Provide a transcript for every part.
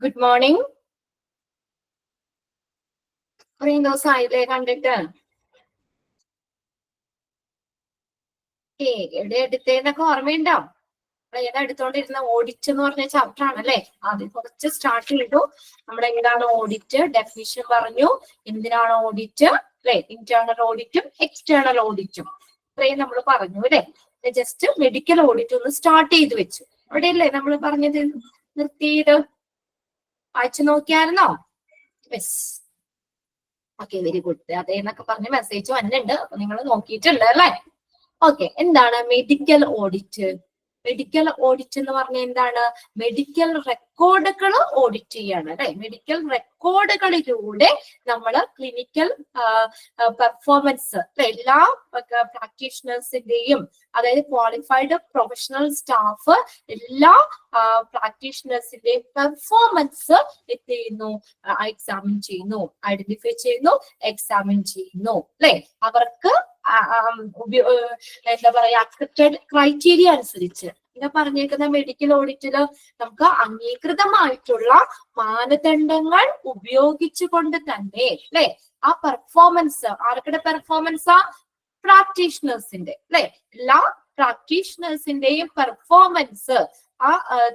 Good morning. കുറേ ദിവസമായില്ലേ കണ്ടിട്ട്? എവിടെ എടുത്തേന്നൊക്കെ ഓർമ്മയുണ്ടോ? ഏതാ എടുത്തോണ്ടിരുന്ന? ഓഡിറ്റ് എന്ന് പറഞ്ഞ ചാപ്റ്റർ ആണല്ലേ. ആദ്യം കുറച്ച് സ്റ്റാർട്ട് ചെയ്തു. നമ്മൾ എന്താണ് ഓഡിറ്റ്, ഡെഫിനിഷൻ പറഞ്ഞു, എന്തിനാണ് ഓഡിറ്റ് അല്ലെ, ഇന്റേണൽ ഓഡിറ്റും എക്സ്റ്റേണൽ ഓഡിറ്റും ഇത്രയും നമ്മൾ പറഞ്ഞു അല്ലെ. ജസ്റ്റ് മെഡിക്കൽ ഓഡിറ്റ് ഒന്ന് സ്റ്റാർട്ട് ചെയ്ത് വെച്ചു. അവിടെയല്ലേ നമ്മൾ പറഞ്ഞത് നിർത്തിയത്? വായിച്ചു നോക്കിയായിരുന്നോ? Yes, okay, very good. അതേന്നൊക്കെ പറഞ്ഞ് മെസ്സേജ് വന്നിട്ടുണ്ട്. അപ്പൊ നിങ്ങൾ നോക്കിയിട്ടുണ്ട് അല്ലെ. ഓക്കെ, എന്താണ് മെഡിക്കൽ ഓഡിറ്റ്? മെഡിക്കൽ ഓഡിറ്റ് എന്ന് പറഞ്ഞാൽ എന്താണ്? മെഡിക്കൽ റെക്കോർഡുകൾ ഓഡിറ്റ് ചെയ്യാണ് അല്ലെ. മെഡിക്കൽ റെക്കോർഡുകളിലൂടെ നമ്മൾ ക്ലിനിക്കൽ പെർഫോമൻസ് എല്ലാ പ്രാക്ടീഷണേഴ്സിന്റെയും, അതായത് ക്വാളിഫൈഡ് പ്രൊഫഷണൽ സ്റ്റാഫ് എല്ലാ പ്രാക്ടീഷണേഴ്സിന്റെയും പെർഫോമൻസ് എന്ത് ചെയ്യുന്നു? എക്സാമിൻ ചെയ്യുന്നു, ഐഡന്റിഫൈ ചെയ്യുന്നു, എക്സാമിൻ ചെയ്യുന്നു അല്ലെ. അവർക്ക് എന്താ പറയാ, അക്സെപ്റ്റഡ് ക്രൈറ്റീരിയ അനുസരിച്ച് ഇങ്ങനെ പറഞ്ഞേക്കുന്ന മെഡിക്കൽ ഓഡിറ്റില് നമുക്ക് അംഗീകൃതമായിട്ടുള്ള മാനദണ്ഡങ്ങൾ ഉപയോഗിച്ചുകൊണ്ട് തന്നെ അല്ലെ ആ പെർഫോമൻസ്, ആർക്കുടെ പെർഫോമൻസാ? പ്രാക്ടീഷണേഴ്സിന്റെ അല്ലെ. എല്ലാ പ്രാക്ടീഷണേഴ്സിന്റെയും പെർഫോമൻസ്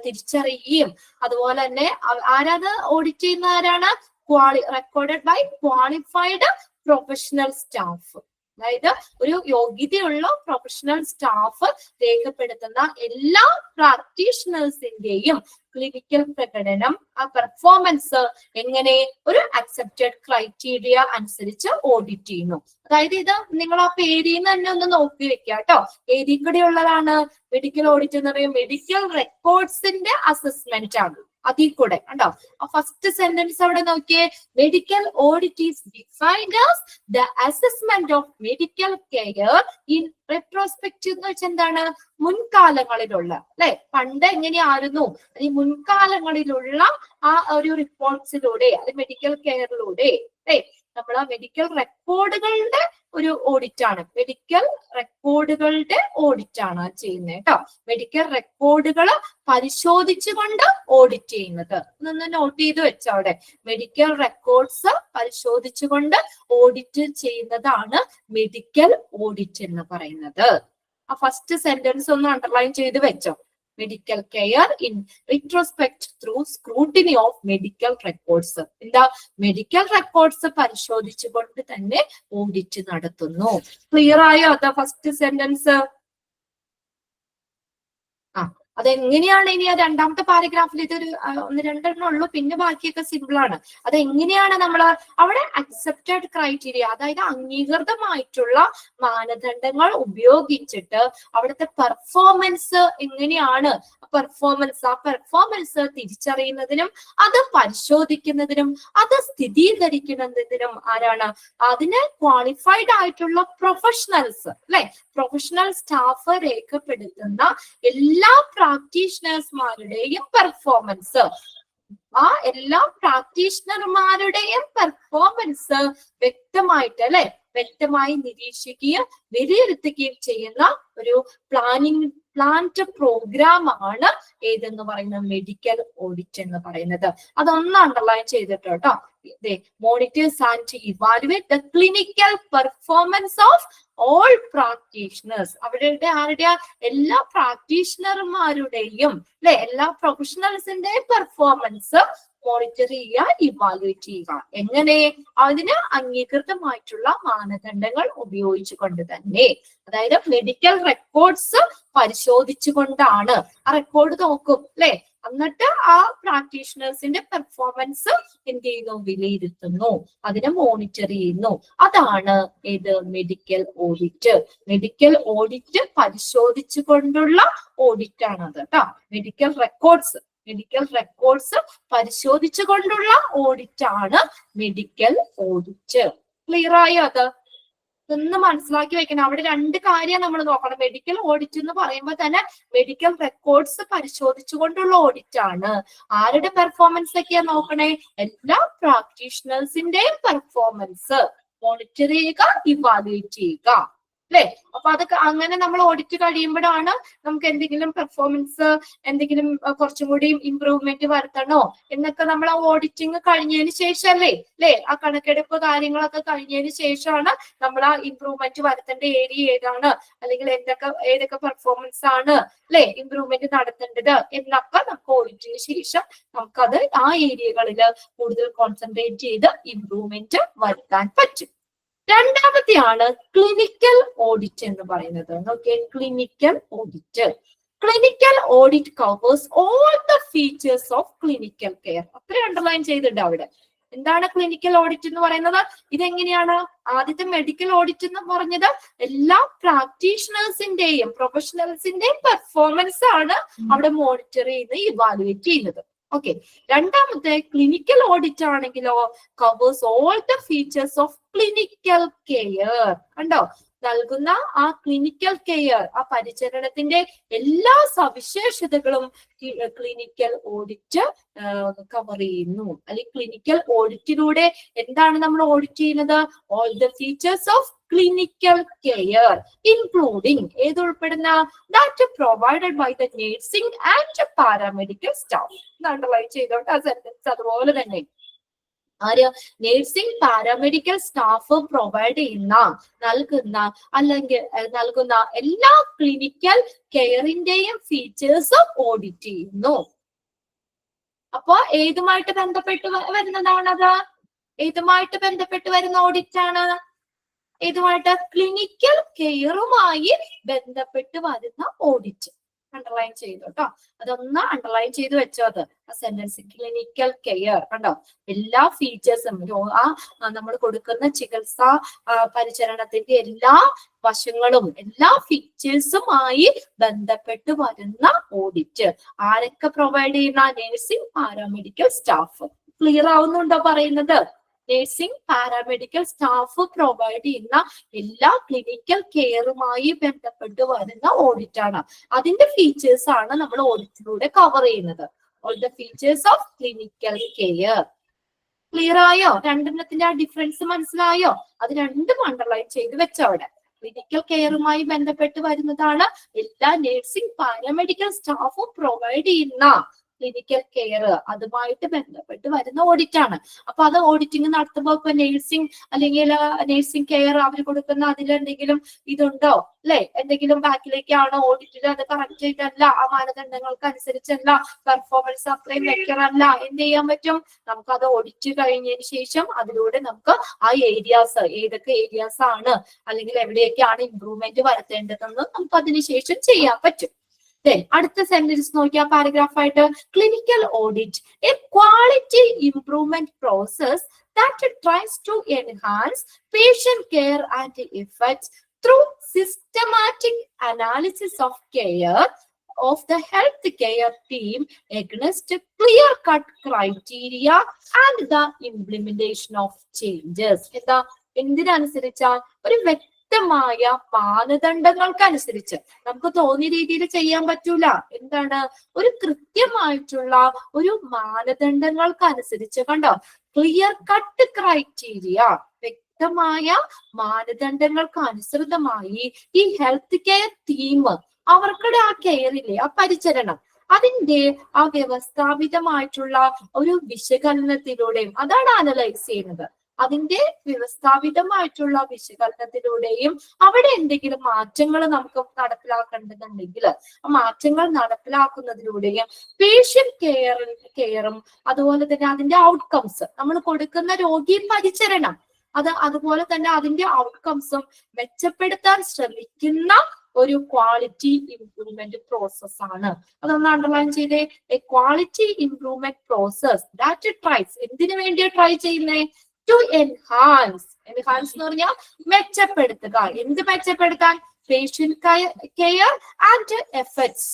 തിരിച്ചറിയുകയും, അതുപോലെ തന്നെ ആരാത് ഓഡിറ്റ് ചെയ്യുന്ന ആരാണ്? Recorded by qualified professional staff. അതായത് ഒരു യോഗ്യതയുള്ള പ്രൊഫഷണൽ സ്റ്റാഫ് രേഖപ്പെടുത്തുന്ന എല്ലാ പ്രാക്ടീഷണേഴ്സിന്റെയും ക്ലിനിക്കൽ പ്രകടനം, ആ പെർഫോമൻസ് എങ്ങനെ ഒരു അക്സെപ്റ്റഡ് ക്രൈറ്റീരിയ അനുസരിച്ച് ഓഡിറ്റ് ചെയ്യുന്നു. അതായത് ഇത് നിങ്ങൾ ആ പേരിൽ നിന്ന് തന്നെ ഒന്ന് നോക്കി വെക്കുക കേട്ടോ. ഏതിൽ കൂടെ ഉള്ളതാണ് മെഡിക്കൽ ഓഡിറ്റ് എന്ന് പറയുന്നത്? മെഡിക്കൽ റെക്കോർഡ്സിന്റെ അസസ്മെന്റ് ആണ്. അതിൽ കൂടെ കണ്ടോ, ഫസ്റ്റ് സെന്റൻസ് അവിടെ നോക്കിയേ. Medical audit is defined as the assessment of medical care in retrospective എന്ന് വെച്ചാൽ എന്താണ്? മുൻകാലങ്ങളിലുള്ള അല്ലെ, പണ്ട് എങ്ങനെയായിരുന്നു ഈ മുൻകാലങ്ങളിലുള്ള ആ ഒരു റിപ്പോർട്ട്സിലൂടെ, അത് മെഡിക്കൽ കെയറിലൂടെ അല്ലെ നമ്മൾ മെഡിക്കൽ റെക്കോർഡുകളുടെ ഒരു ഓഡിറ്റ് ആണ്. മെഡിക്കൽ റെക്കോർഡുകളുടെ ഓഡിറ്റ് ആണ് ചെയ്യുന്നത് കേട്ടോ. മെഡിക്കൽ റെക്കോർഡുകൾ പരിശോധിച്ചുകൊണ്ട് ഓഡിറ്റ് ചെയ്യുന്നത് ഒന്ന് നോട്ട് ചെയ്ത് വെച്ചോ അവിടെ. മെഡിക്കൽ റെക്കോർഡ്സ് പരിശോധിച്ചുകൊണ്ട് ഓഡിറ്റ് ചെയ്യുന്നതാണ് മെഡിക്കൽ ഓഡിറ്റ് എന്ന് പറയുന്നത്. ആ ഫസ്റ്റ് സെന്റൻസ് ഒന്ന് അണ്ടർലൈൻ ചെയ്ത് വെച്ചോ. Medical care in retrospect through scrutiny of medical records. എന്താ? മെഡിക്കൽ റെക്കോർഡ്സ് പരിശോധിച്ചുകൊണ്ട് തന്നെ ഓഡിറ്റ് നടത്തുന്നു. ക്ലിയർ ആയോ അത് ഫസ്റ്റ് സെന്റൻസ്? അതെങ്ങനെയാണ് ഇനി ആ രണ്ടാമത്തെ പാരഗ്രാഫിൽ ഇതൊരു ഒന്ന് രണ്ടെണ്ണം ഉള്ളൂ, പിന്നെ ബാക്കിയൊക്കെ സിമ്പിൾ ആണ്. അതെങ്ങനെയാണ് നമ്മൾ അവിടെ അക്സെപ്റ്റഡ് ക്രൈറ്റീരിയ, അതായത് അംഗീകൃതമായിട്ടുള്ള മാനദണ്ഡങ്ങൾ ഉപയോഗിച്ചിട്ട് അവിടുത്തെ പെർഫോമൻസ് എങ്ങനെയാണ്, ആ പെർഫോമൻസ് തിരിച്ചറിയുന്നതിനും അത് പരിശോധിക്കുന്നതിനും അത് സ്ഥിരീകരിക്കുന്നതിനും ആരാണ്? അതിന് ക്വാളിഫൈഡ് ആയിട്ടുള്ള പ്രൊഫഷണൽസ് അല്ലെ, പ്രൊഫഷണൽ സ്റ്റാഫ് രേഖപ്പെടുത്തുന്ന എല്ലാ പ്രാക്ടീഷണേഴ്സ്മാരുടെയും പെർഫോമൻസ്, ആ എല്ലാ പ്രാക്ടീഷണർമാരുടെയും പെർഫോമൻസ് വ്യക്തമായിട്ട് അല്ലെ, വ്യക്തമായി നിരീക്ഷിക്കുകയും വിലയിരുത്തുകയും ചെയ്യുന്ന ഒരു പ്ലാന്റ് പ്രോഗ്രാം ആണ് ഏതെന്ന് പറയുന്നത്? മെഡിക്കൽ ഓഡിറ്റ് എന്ന് പറയുന്നത്. അതൊന്ന് അണ്ടർലൈൻ ചെയ്തിട്ട് കേട്ടോ. Monitors and evaluate the clinical performance of all practitioners. അവരുടെ ആരുടെ? എല്ലാ പ്രാക്ടീഷണർമാരുടെയും അല്ലെ, എല്ലാ പ്രൊഫഷണൽസിന്റെയും പെർഫോമൻസ് മോണിറ്റർ ചെയ്യുക, ഇവാലുവേറ്റ് ചെയ്യുക. എങ്ങനെ? അതിന് അംഗീകൃതമായിട്ടുള്ള മാനദണ്ഡങ്ങൾ ഉപയോഗിച്ചുകൊണ്ട് തന്നെ. അതായത് മെഡിക്കൽ റെക്കോർഡ്സ് പരിശോധിച്ചുകൊണ്ടാണ് ആ റെക്കോർഡ് നോക്കും അല്ലെ, എന്നിട്ട് ആ പ്രാക്ടീഷണേഴ്സിന്റെ പെർഫോമൻസ് എന്ത് ചെയ്യുന്നു? വിലയിരുത്തുന്നു, അതിനെ മോണിറ്റർ ചെയ്യുന്നു. അതാണ് ഏത്? Medical audit. മെഡിക്കൽ ഓഡിറ്റ് പരിശോധിച്ചുകൊണ്ടുള്ള ഓഡിറ്റ് ആണ് അത് കേട്ടോ. മെഡിക്കൽ റെക്കോർഡ്സ് പരിശോധിച്ചുകൊണ്ടുള്ള ഓഡിറ്റ് ആണ് മെഡിക്കൽ ഓഡിറ്റ്. ക്ലിയർ ആയോ? അത് ഒന്ന് മനസ്സിലാക്കി വെക്കണം. അവിടെ രണ്ട് കാര്യം നമ്മൾ നോക്കണം. മെഡിക്കൽ ഓഡിറ്റ് എന്ന് പറയുമ്പോൾ തന്നെ മെഡിക്കൽ റെക്കോർഡ്സ് പരിശോധിച്ചുകൊണ്ടുള്ള ഓഡിറ്റ് ആണ്. ആരുടെ പെർഫോമൻസ് ഒക്കെയാ നോക്കണേ? എല്ലാ പ്രാക്ടീഷണേഴ്സിന്റെയും പെർഫോമൻസ് മോണിറ്റർ ചെയ്യുക, ഇവാലുവേറ്റ് ചെയ്യുക. അല്ലെ? അപ്പൊ അതൊക്കെ അങ്ങനെ നമ്മൾ ഓഡിറ്റ് കഴിയുമ്പോഴാണ് നമുക്ക് എന്തെങ്കിലും പെർഫോമൻസ് എന്തെങ്കിലും കുറച്ചും കൂടി ഇമ്പ്രൂവ്മെന്റ് വരുത്തണോ എന്നൊക്കെ നമ്മൾ ആ ഓഡിറ്റിംഗ് കഴിഞ്ഞതിന് ശേഷം അല്ലേ ആ കണക്കെടുപ്പ് കാര്യങ്ങളൊക്കെ കഴിഞ്ഞതിന് ശേഷമാണ് നമ്മൾ ആ ഇമ്പ്രൂവ്മെന്റ് വരുത്തേണ്ട ഏരിയ ഏതാണ്, അല്ലെങ്കിൽ ഏതൊക്കെ പെർഫോമൻസ് ആണ് അല്ലെ ഇമ്പ്രൂവ്മെന്റ് നടത്തേണ്ടത് എന്നൊക്കെ നമുക്ക് ഓഡിറ്റിന് ശേഷം നമുക്കത് ആ ഏരിയകളിൽ കൂടുതൽ കോൺസെൻട്രേറ്റ് ചെയ്ത് ഇമ്പ്രൂവ്മെന്റ് വരുത്താൻ പറ്റും. രണ്ടാമത്തെയാണ് ക്ലിനിക്കൽ ഓഡിറ്റ് എന്ന് പറയുന്നത്. Okay, clinical audit. Clinical audit covers all the features of clinical care. അത്രയും അണ്ടർലൈൻ ചെയ്തിട്ടുണ്ട് അവിടെ. എന്താണ് ക്ലിനിക്കൽ ഓഡിറ്റ് എന്ന് പറയുന്നത്? ഇതെങ്ങനെയാണ്? ആദ്യത്തെ മെഡിക്കൽ ഓഡിറ്റ് എന്ന് പറഞ്ഞത് എല്ലാ പ്രാക്ടീഷണേഴ്സിന്റെയും പ്രൊഫഷണൽസിന്റെയും പെർഫോമൻസ് ആണ് അവിടെ മോണിറ്റർ ചെയ്യുന്നത്, ഇവാലുവേറ്റ് ചെയ്യുന്നത്. ഓക്കെ, രണ്ടാമത്തെ ക്ലിനിക്കൽ ഓഡിറ്റ് ആണെങ്കിലോ covers all the features of clinical care. കണ്ടോ, നൽകുന്ന ആ ക്ലിനിക്കൽ കെയർ, ആ പരിചരണത്തിന്റെ എല്ലാ സവിശേഷതകളും ക്ലിനിക്കൽ ഓഡിറ്റ് കവർ ചെയ്യുന്നു. അല്ലെങ്കിൽ ക്ലിനിക്കൽ ഓഡിറ്റിലൂടെ എന്താണ് നമ്മൾ ഓഡിറ്റ് ചെയ്യുന്നത്? All the features of clinical care including ഏത് ഉൾപ്പെടുന്ന that provided by the nursing and paramedical staff. Underline ചെയ്തോട്ടെ ആ സെന്റൻസ്. അതുപോലെ തന്നെ ആര്? നഴ്സിംഗ് പാരാമെഡിക്കൽ സ്റ്റാഫ് പ്രൊവൈഡ് ചെയ്യുന്ന നൽകുന്ന എല്ലാ ക്ലിനിക്കൽ കെയറിന്റെയും ഫീച്ചേഴ്സ് ഓഡിറ്റ് ചെയ്യുന്നു. അപ്പൊ ഏതുമായിട്ട് ബന്ധപ്പെട്ട് വരുന്നതാണത്? ഏതുമായിട്ട് ബന്ധപ്പെട്ട് വരുന്ന ഓഡിറ്റ് ആണ്? ഏതുമായിട്ട്? ക്ലിനിക്കൽ കെയറുമായി ബന്ധപ്പെട്ട് വരുന്ന ഓഡിറ്റ്. അണ്ടർലൈൻ ചെയ്തു കേട്ടോ, അതൊന്ന് അണ്ടർലൈൻ ചെയ്ത് വെച്ചോ. അത് ആ സെന്റൻസ് ക്ലിനിക്കൽ കെയർ കണ്ടോ, എല്ലാ ഫീച്ചേഴ്സും ആ നമ്മൾ കൊടുക്കുന്ന ചികിത്സാ പരിചരണത്തിന്റെ എല്ലാ വശങ്ങളും എല്ലാ ഫീച്ചേഴ്സുമായി ബന്ധപ്പെട്ട് വരുന്ന ഓഡിറ്റ്. ആരൊക്കെ പ്രൊവൈഡ് ചെയ്യുന്ന? Nursing paramedical staff. ക്ലിയർ ആവുന്നുണ്ടോ പറയുന്നത്? നഴ്സിംഗ് പാരാമെഡിക്കൽ സ്റ്റാഫ് പ്രൊവൈഡ് ചെയ്യുന്ന എല്ലാ ക്ലിനിക്കൽ കെയറുമായി ബന്ധപ്പെട്ട് വരുന്ന ഓഡിറ്റ് ആണ്. അതിന്റെ ഫീച്ചേഴ്സ് ആണ് നമ്മൾ ഓഡിറ്റിലൂടെ കവർ ചെയ്യുന്നത്. All the features of clinical care. Clear ആയോ? രണ്ടെണ്ണത്തിന്റെ ആ ഡിഫറൻസ് മനസ്സിലായോ? അത് രണ്ടും അണ്ടർലൈൻ ചെയ്ത് വെച്ചവിടെ. ക്ലിനിക്കൽ കെയറുമായി ബന്ധപ്പെട്ട് വരുന്നതാണ് എല്ലാ നഴ്സിംഗ് പാരാമെഡിക്കൽ സ്റ്റാഫും പ്രൊവൈഡ് ചെയ്യുന്ന ക്ലിനിക്കൽ കെയർ, അതുമായിട്ട് ബന്ധപ്പെട്ട് വരുന്ന ഓഡിറ്റ് ആണ്. അപ്പൊ അത് ഓഡിറ്റിംഗ് നടത്തുമ്പോൾ ഇപ്പൊ നഴ്സിംഗ് അല്ലെങ്കിൽ നഴ്സിംഗ് കെയർ അവർ കൊടുക്കുന്ന അതിലെന്തെങ്കിലും ഇതുണ്ടോ അല്ലെ? എന്തെങ്കിലും ബാക്കിലേക്കാണോ ഓഡിറ്റിൽ അത് കറക്റ്റ് ചെയ്തല്ല, ആ മാനദണ്ഡങ്ങൾക്ക് അനുസരിച്ചല്ല, പെർഫോമൻസ് അത്രയും ബെറ്ററല്ല, എന്ത് ചെയ്യാൻ പറ്റും? നമുക്ക് അത് ഓഡിറ്റ് കഴിഞ്ഞതിന് ശേഷം അതിലൂടെ നമുക്ക് ആ ഏരിയാസ് ഏതൊക്കെ ഏരിയാസ് ആണ് അല്ലെങ്കിൽ എവിടെയൊക്കെയാണ് ഇംപ്രൂവ്മെന്റ് വരുത്തേണ്ടതെന്ന് നമുക്ക് അതിനുശേഷം ചെയ്യാൻ പറ്റും. അടുത്ത സെന്റൻസ് നോക്കിയാ പാരഗ്രാഫ് ആയിട്ട്, clinical audit a quality improvement process that tries to enhance patient care and effects through systematic analysis of care of the healthcare team against clear-cut criteria and the implementation of changes. എന്താ? എന്തിനനുസരിച്ചാ? ഒരു വ്യക്തമായ മാനദണ്ഡങ്ങൾക്കനുസരിച്ച്. നമുക്ക് തോന്നിയ രീതിയിൽ ചെയ്യാൻ പറ്റൂല. എന്താണ്? ഒരു കൃത്യമായിട്ടുള്ള ഒരു മാനദണ്ഡങ്ങൾക്കനുസരിച്ച്. കണ്ടോ, ക്ലിയർ കട്ട് ക്രൈറ്റീരിയ, വ്യക്തമായ മാനദണ്ഡങ്ങൾക്ക് അനുസൃതമായി ഈ ഹെൽത്ത് കെയർ ടീം അവർക്കുടെ ആ കെയറിലെ ആ പരിചരണം അതിന്റെ ആ വ്യവസ്ഥാപിതമായിട്ടുള്ള ഒരു വിശകലനത്തിലൂടെയും അതാണ് അനലൈസ് ചെയ്യുന്നത്. അതിന്റെ വ്യവസ്ഥാപിതമായിട്ടുള്ള വിശകലനത്തിലൂടെയും അവിടെ എന്തെങ്കിലും മാറ്റങ്ങൾ നമുക്ക് നടപ്പിലാക്കേണ്ടതുണ്ടെങ്കിൽ ആ മാറ്റങ്ങൾ നടപ്പിലാക്കുന്നതിലൂടെയും പേഷ്യന്റ് കെയറും അതുപോലെ തന്നെ അതിന്റെ ഔട്ട്കംസ്, നമ്മൾ കൊടുക്കുന്ന രോഗി പരിചരണം അതുപോലെ തന്നെ അതിന്റെ ഔട്ട്കംസും മെച്ചപ്പെടുത്താൻ ശ്രമിക്കുന്ന ഒരു ക്വാളിറ്റി ഇംപ്രൂവ്മെന്റ് പ്രോസസ് ആണ്. അതൊന്ന് അണ്ടർലൈൻ ചെയ്തേ. A quality improvement process that tries, എന്തിനു വേണ്ടിയാ ട്രൈ ചെയ്യുന്നേ? To enhance. എൻഹാൻസ് എന്ന് പറഞ്ഞാൽ മെച്ചപ്പെടുത്തുക. എന്ത് മെച്ചപ്പെടുത്താൻ? Patient care and effects.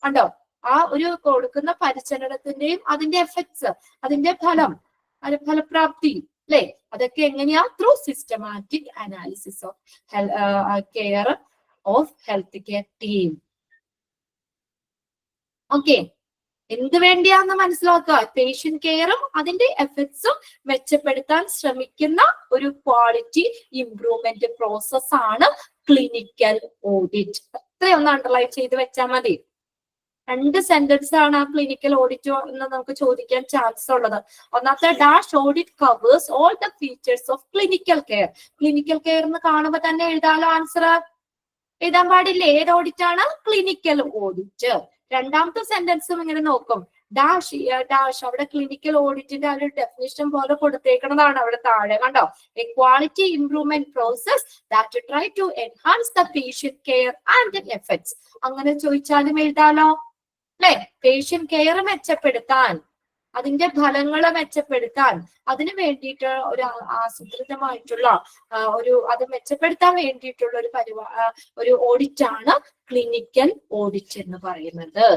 കണ്ടോ, ആ ഒരു കൊടുക്കുന്ന പരിചരണത്തിന്റെയും അതിന്റെ എഫക്ട്സ്, അതിന്റെ ഫലപ്രാപ്തി അല്ലെ, അതൊക്കെ എങ്ങനെയാ? Through systematic analysis of care of health care team. Okay, എന്ത് വേണ്ടിയാന്ന് മനസ്സിലാക്കുക. പേഷ്യന്റ് കെയറും അതിന്റെ എഫക്ട്സും മെച്ചപ്പെടുത്താൻ ശ്രമിക്കുന്ന ഒരു ക്വാളിറ്റി ഇംപ്രൂവ്മെന്റ് പ്രോസസ് ആണ് ക്ലിനിക്കൽ ഓഡിറ്റ്. അത്രയൊന്ന് അണ്ടർലൈൻ ചെയ്ത് വെച്ചാൽ മതി. 2 സെന്റൻസ് ആണ് ആ ക്ലിനിക്കൽ ഓഡിറ്റ് എന്ന് നമുക്ക് ചോദിക്കാൻ ചാൻസ് ഉള്ളത്. ഒന്നാമത്തെ dash audit covers all the features of clinical care. Clinical care എന്ന് കാണുമ്പോൾ തന്നെ എഴുതാലോ ആൻസർ. എഴുതാൻ പാടില്ലേ? ഏത് ഓഡിറ്റ് ആണ്? Clinical audit. രണ്ടാമത്തെ സെന്റൻസും ഇങ്ങനെ നോക്കും. ഡാഷ് ഡാഷ് അവിടെ ക്ലിനിക്കൽ ഓഡിറ്റിന്റെ ആ ഒരു ഡെഫിനിഷൻ പോലെ കൊടുത്തേക്കുന്നതാണ് അവിടെ താഴെ കണ്ടോ. A quality improvement process that try to enhance the patient care and effects. അങ്ങനെ ചോദിച്ചാലും എഴുതാലോ അല്ലെ. പേഷ്യന്റ് കെയർ മെച്ചപ്പെടുത്താൻ, അതിന്റെ ഫലങ്ങളെ മെച്ചപ്പെടുത്താൻ, അതിന് വേണ്ടിയിട്ട് ഒരു ആസൂത്രിതമായിട്ടുള്ള അത് മെച്ചപ്പെടുത്താൻ വേണ്ടിയിട്ടുള്ള ഒരു ഓഡിറ്റ് ആണ് ക്ലിനിക്കൽ ഓഡിറ്റ് എന്ന് പറയുന്നത്.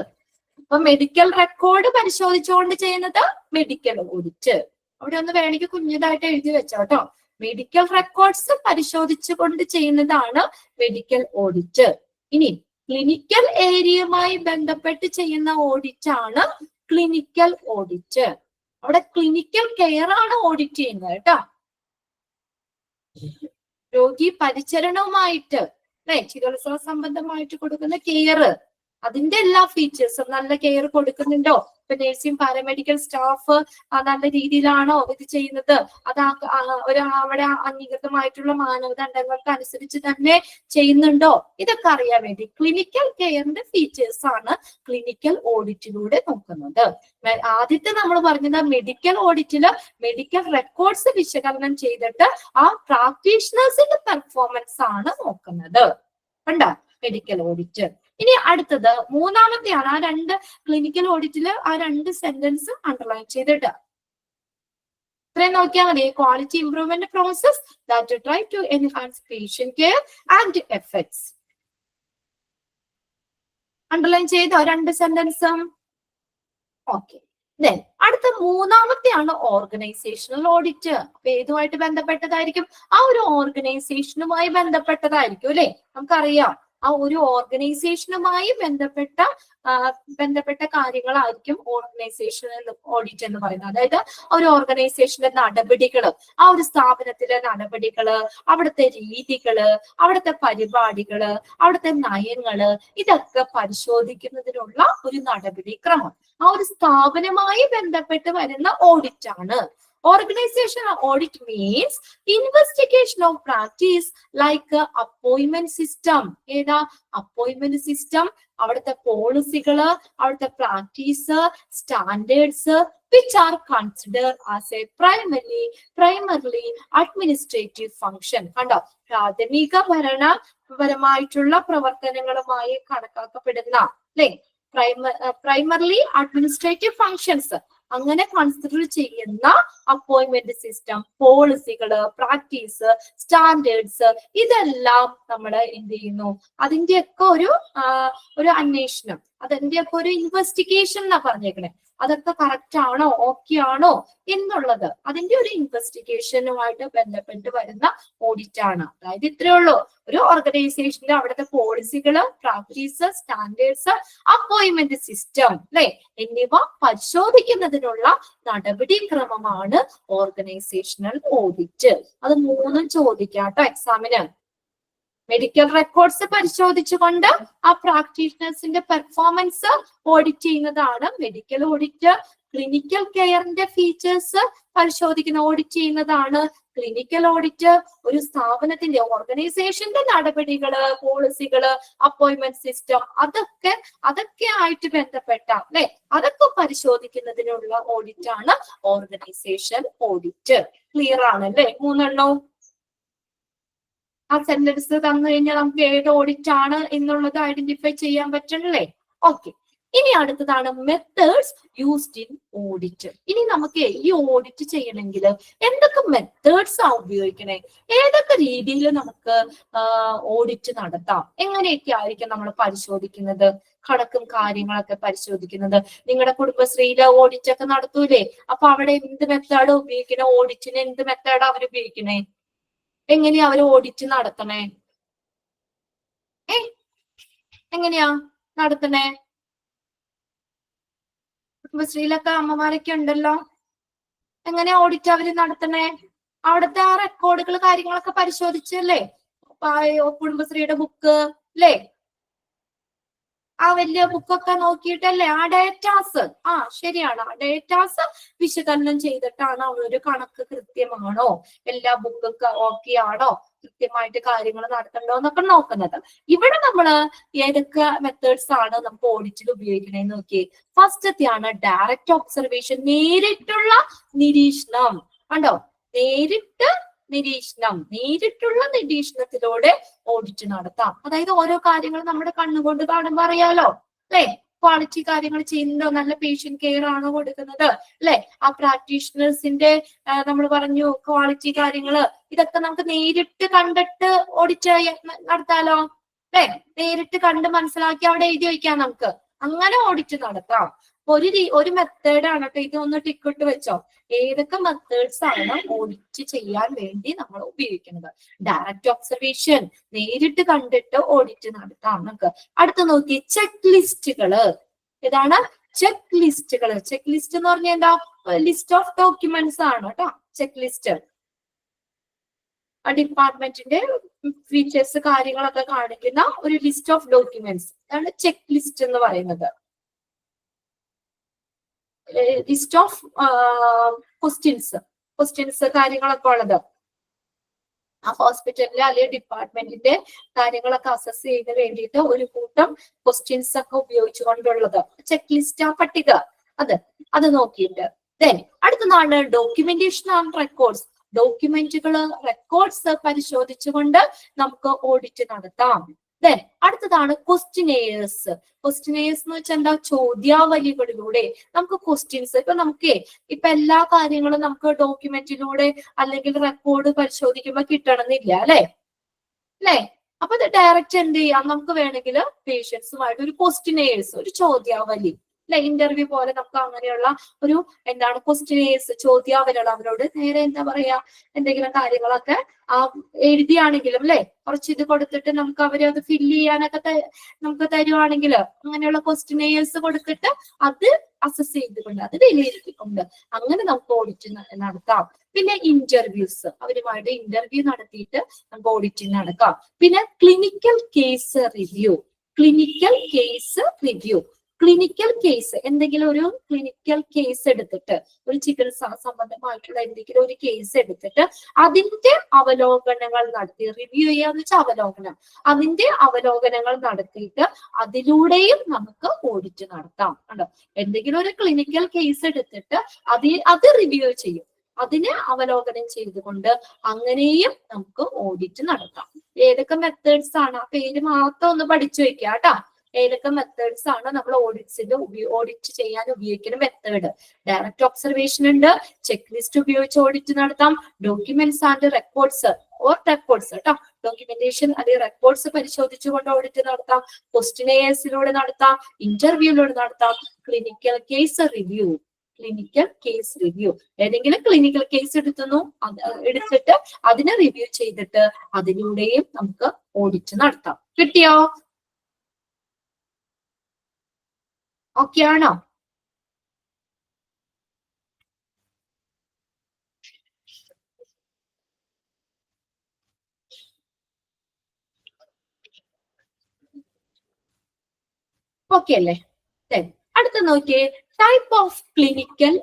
അപ്പൊ മെഡിക്കൽ റെക്കോർഡ് പരിശോധിച്ചുകൊണ്ട് ചെയ്യുന്നത് മെഡിക്കൽ ഓഡിറ്റ്. അവിടെ ഒന്ന് വേണമെങ്കിൽ കുഞ്ഞതായിട്ട് എഴുതി വെച്ചോട്ടോ. മെഡിക്കൽ റെക്കോർഡ്സ് പരിശോധിച്ചുകൊണ്ട് ചെയ്യുന്നതാണ് മെഡിക്കൽ ഓഡിറ്റ്. ഇനി ക്ലിനിക്കൽ ഏരിയയുമായി ബന്ധപ്പെട്ട് ചെയ്യുന്ന ഓഡിറ്റ് ആണ് ക്ലിനിക്കൽ ഓഡിറ്റ്. അവിടെ ക്ലിനിക്കൽ കെയർ ആണ് ഓഡിറ്റ് ചെയ്യുന്നത് കേട്ടോ. രോഗി പരിചരണവുമായിട്ട് അല്ലെ, ചികിത്സാ സംബന്ധമായിട്ട് കൊടുക്കുന്ന കെയർ, അതിന്റെ എല്ലാ ഫീച്ചേഴ്സും, നല്ല കെയർ കൊടുക്കുന്നുണ്ടോ, ഇപ്പൊ നേഴ്സിംഗ് പാരാമെഡിക്കൽ സ്റ്റാഫ് നല്ല രീതിയിലാണോ ഇത് ചെയ്യുന്നത്, അത് അവിടെ അംഗീകൃതമായിട്ടുള്ള മാനദണ്ഡങ്ങൾക്ക് അനുസരിച്ച് തന്നെ ചെയ്യുന്നുണ്ടോ, ഇതൊക്കെ അറിയാൻ വേണ്ടി ക്ലിനിക്കൽ കെയറിന്റെ ഫീച്ചേഴ്സ് ആണ് ക്ലിനിക്കൽ ഓഡിറ്റിലൂടെ നോക്കുന്നത്. ആദ്യത്തെ നമ്മൾ പറഞ്ഞത് മെഡിക്കൽ ഓഡിറ്റില് മെഡിക്കൽ റെക്കോർഡ്സ് വിശകലനം ചെയ്തിട്ട് ആ പ്രാക്ടീഷണേഴ്സിന്റെ പെർഫോമൻസ് ആണ് നോക്കുന്നത്. കണ്ടോ മെഡിക്കൽ ഓഡിറ്റ്. ഇനി അടുത്തത് മൂന്നാമത്തെയാണ്. ആ 2 ക്ലിനിക്കൽ ഓഡിറ്റില് ആ 2 സെന്റൻസ് അണ്ടർലൈൻ ചെയ്തിട്ട് ഇത്രയും നോക്കിയാൽ മതി. Quality improvement process that try to enhance patient care and effects. Underline ചെയ്തോ 2 സെന്റൻസും? ഓക്കെ. ദെൻ അടുത്ത മൂന്നാമത്തെയാണ് ഓർഗനൈസേഷണൽ ഓഡിറ്റ്. അപ്പൊ ഏതുമായിട്ട് ബന്ധപ്പെട്ടതായിരിക്കും? ആ ഒരു ഓർഗനൈസേഷനുമായി ബന്ധപ്പെട്ടതായിരിക്കും അല്ലെ. നമുക്കറിയാം ആ ഒരു ഓർഗനൈസേഷനുമായി ബന്ധപ്പെട്ട കാര്യങ്ങളായിരിക്കും ഓർഗനൈസേഷണൽ ഓഡിറ്റ് എന്ന് പറയുന്നത്. അതായത് ഒരു ഓർഗനൈസേഷന്റെ നടപടികള്, ആ ഒരു സ്ഥാപനത്തിലെ നടപടികള്, അവിടുത്തെ രീതികള്, അവിടുത്തെ പരിപാടികള്, അവിടുത്തെ നയങ്ങള്, ഇതൊക്കെ പരിശോധിക്കുന്നതിനുള്ള ഒരു നടപടിക്രമം ആ ഒരു സ്ഥാപനവുമായി ബന്ധപ്പെട്ട് വരുന്ന ഓഡിറ്റ് ആണ്. Organizational audit means investigation of practice like appointment system. ഏതാ അപ്പോയിന്റ്മെന്റ് സിസ്റ്റം, അവിടുത്തെ പോളിസികള്, അവിടുത്തെ practice, standards which are considered as a primarily administrative function. കണ്ടോ, പ്രാഥമിക ഭരണപരമായിട്ടുള്ള പ്രവർത്തനങ്ങളുമായി കണക്കാക്കപ്പെടുന്ന അല്ലെ പ്രൈമർലി അഡ്മിനിസ്ട്രേറ്റീവ് ഫങ്ഷൻസ് അങ്ങനെ കൺസിഡർ ചെയ്യുന്ന അപ്പോയിന്റ്മെന്റ് സിസ്റ്റം, പോളിസികള്, പ്രാക്ടീസ്, സ്റ്റാൻഡേർഡ്സ്, ഇതെല്ലാം നമ്മൾ എന്ത് ചെയ്യുന്നു? അതിന്റെയൊക്കെ ഒരു അന്വേഷണം, അതിന്റെയൊക്കെ ഒരു ഇൻവെസ്റ്റിഗേഷൻ എന്നാ പറഞ്ഞേക്കണേ. അതൊക്കെ കറക്റ്റ് ആണോ, ഓക്കെ ആണോ എന്നുള്ളത് അതിന്റെ ഒരു ഇൻവെസ്റ്റിഗേഷനുമായിട്ട് ബന്ധപ്പെട്ട് വരുന്ന ഓഡിറ്റ് ആണ്. അതായത് ഇത്രയേ ഉള്ളൂ. ഒരു ഓർഗനൈസേഷന്റെ അവിടുത്തെ പോളിസികള്, പ്രാക്ടീസ്, സ്റ്റാൻഡേർഡ്സ്, അപ്പോയിന്റ്മെന്റ് സിസ്റ്റം അല്ലെ എന്നിവ പരിശോധിക്കുന്നതിനുള്ള നടപടിക്രമമാണ് ഓർഗനൈസേഷണൽ ഓഡിറ്റ്. അത് 3 ചോദിക്കാട്ടോ എക്സാമിന്. മെഡിക്കൽ റെക്കോർഡ്സ് പരിശോധിച്ചുകൊണ്ട് ആ പ്രാക്ടീഷണേഴ്സിന്റെ പെർഫോമൻസ് ഓഡിറ്റ് ചെയ്യുന്നതാണ് മെഡിക്കൽ ഓഡിറ്റ്. ക്ലിനിക്കൽ കെയറിന്റെ ഫീച്ചേഴ്സ് പരിശോധിക്കുന്ന ഓഡിറ്റ് ചെയ്യുന്നതാണ് ക്ലിനിക്കൽ ഓഡിറ്റ്. ഒരു സ്ഥാപനത്തിന്റെ ഓർഗനൈസേഷന്റെ നടപടികള്, പോളിസികള്, അപ്പോയിന്റ്മെന്റ് സിസ്റ്റം, അതൊക്കെ ആയിട്ട് ബന്ധപ്പെട്ട അല്ലെ അതൊക്കെ പരിശോധിക്കുന്നതിനുള്ള ഓഡിറ്റ് ആണ് ഓർഗനൈസേഷൻ ഓഡിറ്റ്. ക്ലിയർ ആണല്ലേ 3 എണ്ണവും? ആ സെന്റൻസ് തന്നു കഴിഞ്ഞാൽ നമുക്ക് ഏത് ഓഡിറ്റ് ആണ് എന്നുള്ളത് ഐഡന്റിഫൈ ചെയ്യാൻ പറ്റണല്ലേ. ഓക്കെ. ഇനി അടുത്തതാണ് മെത്തേഡ്സ് യൂസ്ഡ് ഇൻ ഓഡിറ്റ്. ഇനി നമുക്ക് ഈ ഓഡിറ്റ് ചെയ്യണമെങ്കിൽ എന്തൊക്കെ മെത്തേഡ്സ് ആ ഉപയോഗിക്കണേ, ഏതൊക്കെ രീതിയിൽ നമുക്ക് ഓഡിറ്റ് നടത്താം, എങ്ങനെയൊക്കെ ആയിരിക്കും നമ്മൾ പരിശോധിക്കുന്നത്, കണക്കും കാര്യങ്ങളൊക്കെ പരിശോധിക്കുന്നത്. നിങ്ങളുടെ കുടുംബശ്രീയിലെ ഓഡിറ്റ് ഒക്കെ നടത്തൂലേ, അപ്പൊ അവിടെ എന്ത് മെത്തേഡ് ഉപയോഗിക്കണേ? ഓഡിറ്റിന് എന്ത് മെത്തേഡ് അവർ ഉപയോഗിക്കണേ? എങ്ങനെയാ അവര് ഓഡിറ്റ് നടത്തണേ? എങ്ങനെയാ നടത്തണേ? കുടുംബശ്രീയിലൊക്കെ അമ്മമാരൊക്കെ ഉണ്ടല്ലോ. എങ്ങനെയാ ഓഡിറ്റ് അവര് നടത്തണേ? അവിടുത്തെ ആ റെക്കോർഡുകൾ കാര്യങ്ങളൊക്കെ പരിശോധിച്ചല്ലേ കുടുംബശ്രീയുടെ ബുക്ക് അല്ലേ, ആ വലിയ ബുക്കൊക്കെ നോക്കിയിട്ടല്ലേ ആ ഡേറ്റാസ്, ശരിയാണ്, ആ ഡേറ്റാസ് വിശകലനം ചെയ്തിട്ടാണ് അവരൊരു കണക്ക് കൃത്യമാണോ, എല്ലാ ബുക്കൊക്കെ ഓക്കെ ആണോ, കൃത്യമായിട്ട് കാര്യങ്ങൾ നടത്തണ്ടോ എന്നൊക്കെ നോക്കുന്നത്. ഇവിടെ നമ്മള് ഏതൊക്കെ മെത്തേഡ്സ് ആണ് നമുക്ക് ഓഡിറ്റിൽ ഉപയോഗിക്കണേന്ന് നോക്കി. ഫസ്റ്റത്തെയാണ് ഡയറക്റ്റ് ഒബ്സർവേഷൻ, നേരിട്ടുള്ള നിരീക്ഷണം. കണ്ടോ, നേരിട്ടുള്ള നിരീക്ഷണത്തിലൂടെ ഓഡിറ്റ് നടത്താം. അതായത് ഓരോ കാര്യങ്ങൾ നമ്മുടെ കണ്ണുകൊണ്ട് കാണുമ്പോ അറിയാലോ അല്ലെ, ക്വാളിറ്റി കാര്യങ്ങൾ ചെയ്യുന്നുണ്ടോ, നല്ല പേഷ്യന്റ് കെയർ ആണോ കൊടുക്കുന്നത് അല്ലെ, ആ പ്രാക്ടീഷണേഴ്സിന്റെ നമ്മൾ പറഞ്ഞു ക്വാളിറ്റി കാര്യങ്ങള്, ഇതൊക്കെ നമുക്ക് നേരിട്ട് കണ്ടിട്ട് ഓഡിറ്റ് നടത്താലോ അല്ലെ, നേരിട്ട് കണ്ട് മനസ്സിലാക്കി അവിടെ എഴുതി വയ്ക്കാം നമുക്ക്, അങ്ങനെ ഓഡിറ്റ് നടത്താം. ഒരു മെത്തേഡാണ് കേട്ടോ, ഇതൊന്ന് ടിക്കിട്ട് വെച്ചോ. ഏതൊക്കെ മെത്തേഡ്സ് ആണ് ഓഡിറ്റ് ചെയ്യാൻ വേണ്ടി നമ്മൾ ഉപയോഗിക്കുന്നത്? ഡയറക്റ്റ് ഒബ്സർവേഷൻ, നേരിട്ട് കണ്ടിട്ട് ഓഡിറ്റ് നടത്താം നമുക്ക്. അടുത്ത നോക്കി, ചെക്ക് ലിസ്റ്റുകള്. ഇതാണ് ചെക്ക് ലിസ്റ്റുകള്. ചെക്ക് ലിസ്റ്റ് എന്ന് പറഞ്ഞാൽ എന്താ, ലിസ്റ്റ് ഓഫ് ഡോക്യുമെന്റ്സ് ആണ് കേട്ടോ ചെക്ക് ലിസ്റ്റ്. ഡിപ്പാർട്ട്മെന്റിന്റെ ഫീച്ചേഴ്സ് കാര്യങ്ങളൊക്കെ കാണിക്കുന്ന ഒരു ലിസ്റ്റ് ഓഫ് ഡോക്യുമെന്റ്സ് ആണ് ചെക്ക് ലിസ്റ്റ് എന്ന് പറയുന്നത്. ലിസ്റ്റ് ഓഫ് ക്വസ്റ്റ്യൻസ് കാര്യങ്ങളൊക്കെ ഉള്ളത്, ആ ഹോസ്പിറ്റലിലെ അല്ലെങ്കിൽ ഡിപ്പാർട്ട്മെന്റിന്റെ കാര്യങ്ങളൊക്കെ അസസ് ചെയ്യാൻ വേണ്ടിയിട്ട് ഒരു കൂട്ടം ക്വസ്റ്റ്യൻസ് ഒക്കെ ഉപയോഗിച്ചുകൊണ്ടുള്ളത് ചെക്ക് ലിസ്റ്റ്, ആ പട്ടിക, അത് നോക്കിയിട്ട്. ദെൻ അടുത്തതാണ് ഡോക്യുമെന്റേഷൻ ആൻഡ് റെക്കോർഡ്സ്. ഡോക്യുമെന്റുകള്, റെക്കോർഡ്സ് പരിശോധിച്ചുകൊണ്ട് നമുക്ക് ഓഡിറ്റ് നടത്താം. ദെൻ അടുത്തതാണ് ക്വസ്റ്റിനെയേഴ്സ്. ക്വസ്റ്റിനെയേഴ്സ് എന്ന് വെച്ചാൽ എന്താ, ചോദ്യാവലികളിലൂടെ നമുക്ക് ക്വസ്റ്റ്യൻസ്, ഇപ്പൊ എല്ലാ കാര്യങ്ങളും നമുക്ക് ഡോക്യുമെന്റിലൂടെ അല്ലെങ്കിൽ റെക്കോർഡ് പരിശോധിക്കുമ്പോ കിട്ടണമെന്നില്ല അല്ലേ. അപ്പൊ അത് ഡയറക്റ്റ് എന്ത് ചെയ്യാം, നമുക്ക് വേണമെങ്കിൽ പേഷ്യൻസുമായിട്ട് ഒരു ക്വസ്റ്റിനെയേഴ്സ്, ഒരു ചോദ്യാവലി അല്ലെ, ഇന്റർവ്യൂ പോലെ നമുക്ക് അങ്ങനെയുള്ള ഒരു ക്വസ്റ്റിനെയേഴ്സ്, ചോദ്യാവലികൾ അവരോട് നേരെ എന്താ പറയാ, എന്തെങ്കിലും കാര്യങ്ങളൊക്കെ എഴുതിയാണെങ്കിലും അല്ലെ, കുറച്ച് ഇത് കൊടുത്തിട്ട് നമുക്ക് അവര് അത് ഫില്ല് ചെയ്യാനൊക്കെ നമുക്ക് തരുവാണെങ്കിൽ, അങ്ങനെയുള്ള ക്വസ്റ്റിനെയേഴ്സ് കൊടുത്തിട്ട് അത് അസസ് ചെയ്തുകൊണ്ട്, അത് വിലയിരുത്തിക്കൊണ്ട് അങ്ങനെ നമുക്ക് ഓഡിറ്റ് നടത്താം. പിന്നെ ഇന്റർവ്യൂസ്, അവരുമായിട്ട് ഇന്റർവ്യൂ നടത്തിയിട്ട് നമുക്ക് ഓഡിറ്റിംഗ് നടക്കാം. പിന്നെ clinical case review. Clinical case, എന്തെങ്കിലും ഒരു ക്ലിനിക്കൽ കേസ് എടുത്തിട്ട്, ഒരു ചികിത്സാ സംബന്ധമായിട്ടുള്ള എന്തെങ്കിലും ഒരു കേസ് എടുത്തിട്ട് അതിന്റെ അവലോകനങ്ങൾ നടത്തി, റിവ്യൂ ചെയ്യാന്ന് വെച്ചാൽ അവലോകനം, അതിന്റെ അവലോകനങ്ങൾ നടത്തിയിട്ട് അതിലൂടെയും നമുക്ക് ഓഡിറ്റ് നടത്താം. കണ്ടോ, എന്തെങ്കിലും ഒരു ക്ലിനിക്കൽ കേസ് എടുത്തിട്ട് അത് റിവ്യൂ ചെയ്യും, അതിനെ അവലോകനം ചെയ്തുകൊണ്ട് അങ്ങനെയും നമുക്ക് ഓഡിറ്റ് നടത്താം. ഏതൊക്കെ മെത്തേഡ്സ് ആണ്, ആ പേര് മാത്രം ഒന്ന് പഠിച്ചു വെക്കുക കേട്ടോ. ഏതൊക്കെ മെത്തേഡ്സ് ആണ് നമ്മൾ ഓഡിറ്റ് ചെയ്യാൻ ഉപയോഗിക്കുന്ന മെത്തേഡ്? ഡയറക്റ്റ് ഒബ്സർവേഷൻ ഉണ്ട്, ചെക്ക് ലിസ്റ്റ് ഉപയോഗിച്ച് ഓഡിറ്റ് നടത്താം, ഡോക്യുമെന്റ്സ് ആൻഡ് റെക്കോർഡ്സ് കേട്ടോ, ഡോക്യുമെന്റേഷൻ അല്ലെങ്കിൽ റെക്കോർഡ്സ് പരിശോധിച്ചുകൊണ്ട് ഓഡിറ്റ് നടത്താം, ക്വസ്റ്റിനെയേഴ്സിലൂടെ നടത്താം, ഇന്റർവ്യൂയിലൂടെ നടത്താം, ക്ലിനിക്കൽ കേസ് റിവ്യൂ. ഏതെങ്കിലും ക്ലിനിക്കൽ കേസ് എടുത്തിട്ട് അതിനെ റിവ്യൂ ചെയ്തിട്ട് അതിലൂടെയും നമുക്ക് ഓഡിറ്റ് നടത്താം. കിട്ടിയോ? ഓക്കെ ആണോ? ഓക്കെ അല്ലേ? അടുത്ത നോക്കിയേ, ടൈപ്പ് ഓഫ് ക്ലിനിക്കൽ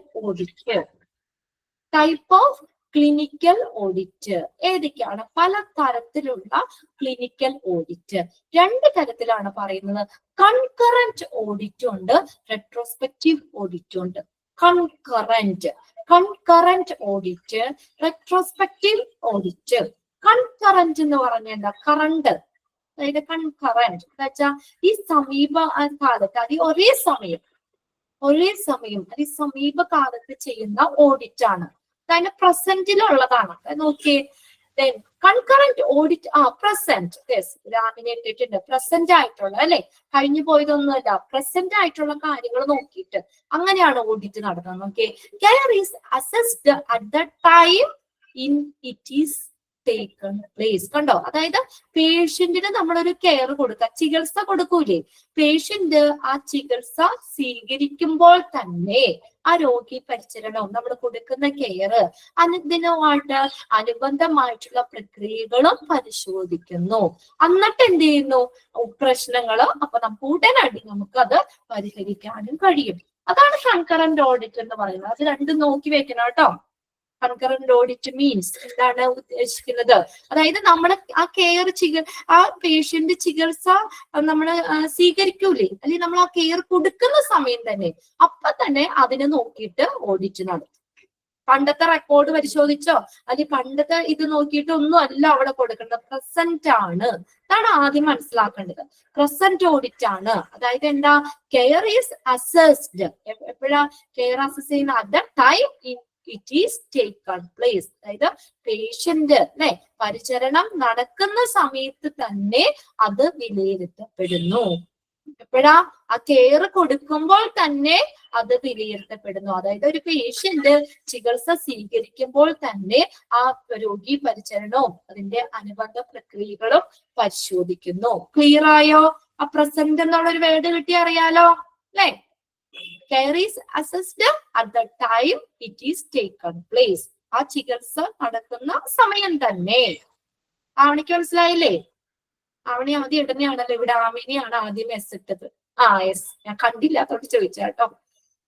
ഓഡിറ്റ്. ഏതൊക്കെയാണ്? പല തരത്തിലുള്ള ക്ലിനിക്കൽ ഓഡിറ്റ്. രണ്ട് തരത്തിലാണ് പറയുന്നത്. കൺകറന്റ് ഓഡിറ്റ് ഉണ്ട്, റെട്രോസ്പെക്റ്റീവ് ഓഡിറ്റ് ഉണ്ട്. Concurrent audit, retrospective audit. Concurrent എന്ന് പറഞ്ഞാൽ എന്താ? കറണ്ട്, അതായത് കൺകറന്റ് എന്ന് വെച്ചാൽ ഈ സമീപ കാലത്ത്, അത് ഒരേ സമയം അത് സമീപകാലത്ത് ചെയ്യുന്ന ഓഡിറ്റ് ആണ്. അതിന്റെ പ്രസന്റിലുള്ളതാണ്. നോക്കിയേ, കൺകറന്റ് ഓഡിറ്റ്, പ്രസന്റ്, രാമിനെ ഇട്ടിട്ടുണ്ട്, പ്രസന്റ് ആയിട്ടുള്ള അല്ലെ, കഴിഞ്ഞു പോയതൊന്നുമല്ല, പ്രസന്റ് ആയിട്ടുള്ള കാര്യങ്ങൾ നോക്കിയിട്ട് അങ്ങനെയാണ് ഓഡിറ്റ് നടത്തുന്നത്. നോക്കിയേ, care is assessed at the time it is taken place. കണ്ടോ? അതായത് പേഷ്യന്റിന് നമ്മളൊരു കെയർ കൊടുക്കുക, ചികിത്സ കൊടുക്കൂലേ, പേഷ്യന്റ് ആ ചികിത്സ സ്വീകരിക്കുമ്പോൾ തന്നെ ആ രോഗി പരിചരണവും നമ്മൾ കൊടുക്കുന്ന കെയർ അതിനുമായിട്ട് അനുബന്ധമായിട്ടുള്ള പ്രക്രിയകളും പരിശോധിക്കുന്നു. എന്നിട്ട് എന്ത് ചെയ്യുന്നു? പ്രശ്നങ്ങള് അപ്പൊ നമുക്ക് ഉടനടി നമുക്കത് പരിഹരിക്കാനും കഴിയും. അതാണ് കൺകറന്റ് ഓഡിറ്റ് എന്ന് പറയുന്നത്. അത് രണ്ടും നോക്കി വെക്കണം കേട്ടോ. കൺകറന്റ് ഓഡിറ്റ് മീൻസ് എന്താണ് ഉദ്ദേശിക്കുന്നത്? അതായത് നമ്മൾ ആ കെയർ ആ പേഷ്യന്റ് ചികിത്സ നമ്മൾ സ്വീകരിക്കൂലേ, അല്ലെങ്കിൽ നമ്മൾ ആ കെയർ കൊടുക്കുന്ന സമയം തന്നെ അപ്പൊ തന്നെ അതിനെ നോക്കിയിട്ട് ഓഡിറ്റ് നടത്തും. പണ്ടത്തെ റെക്കോർഡ് പരിശോധിച്ചോ അല്ലെങ്കിൽ പണ്ടത്തെ ഇത് നോക്കിയിട്ട് ഒന്നും അല്ല അവിടെ കൊടുക്കേണ്ടത്, പ്രസന്റ് ആണ്. അതാണ് ആദ്യം മനസ്സിലാക്കേണ്ടത്. പ്രസന്റ് ഓഡിറ്റ് ആണ്. അതായത് എന്താ? Care is assessed. എപ്പോഴാ കെയർ അസസ് ചെയ്യുന്ന? At the time it is taken place. അതായത് പേഷ്യന്റ് അല്ലെ പരിചരണം നടക്കുന്ന സമയത്ത് തന്നെ അത് വിലയിരുത്തപ്പെടുന്നു. എപ്പോഴാ? ആ കെയർ കൊടുക്കുമ്പോൾ തന്നെ അത് വിലയിരുത്തപ്പെടുന്നു. അതായത് ഒരു പേഷ്യന്റ് ചികിത്സ സ്വീകരിക്കുമ്പോൾ തന്നെ ആ രോഗി പരിചരണവും അതിന്റെ അനുബന്ധ പ്രക്രിയകളും പരിശോധിക്കുന്നു. ക്ലിയർ ആയോ? ആ പ്രസന്റ് എന്നുള്ളൊരു വേർഡ് കിട്ടി അറിയാലോ അല്ലെ? Care is assessed at the time it is taken place. ആ ചികിത്സ നടക്കുന്ന സമയം തന്നെ. ആവണിക്ക് മനസ്സിലായില്ലേ? ആവണി ആദ്യം ഇടുന്നയാണല്ലോ, ഇവിടെ ആമിനെയാണ് ആദ്യം എസ് ഇട്ടത്. യെസ്, ഞാൻ കണ്ടില്ലാത്തോട്ട് ചോദിച്ചാട്ടോ.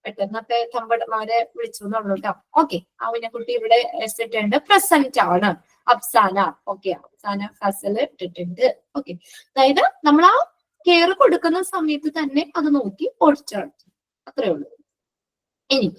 പെട്ടെന്നൊക്കെ തമ്പടന്മാരെ വിളിച്ചു എന്നുള്ളൂ കേട്ടോ. ഓക്കെ, ആവിനെ കുട്ടി ഇവിടെ എസ് ഇട്ടുണ്ട്. പ്രസന്റ് ആണ്. അഫ്സാന. ഓക്കെ, അഫ്സാന ഫസൽ ഇട്ടിട്ടുണ്ട്. ഓക്കെ, അതായത് നമ്മൾ ആ കെയർ കൊടുക്കുന്ന സമയത്ത് തന്നെ അത് നോക്കി ഓടിച്ചാണ്. അത്രേ ഉള്ളൂ. ഇനി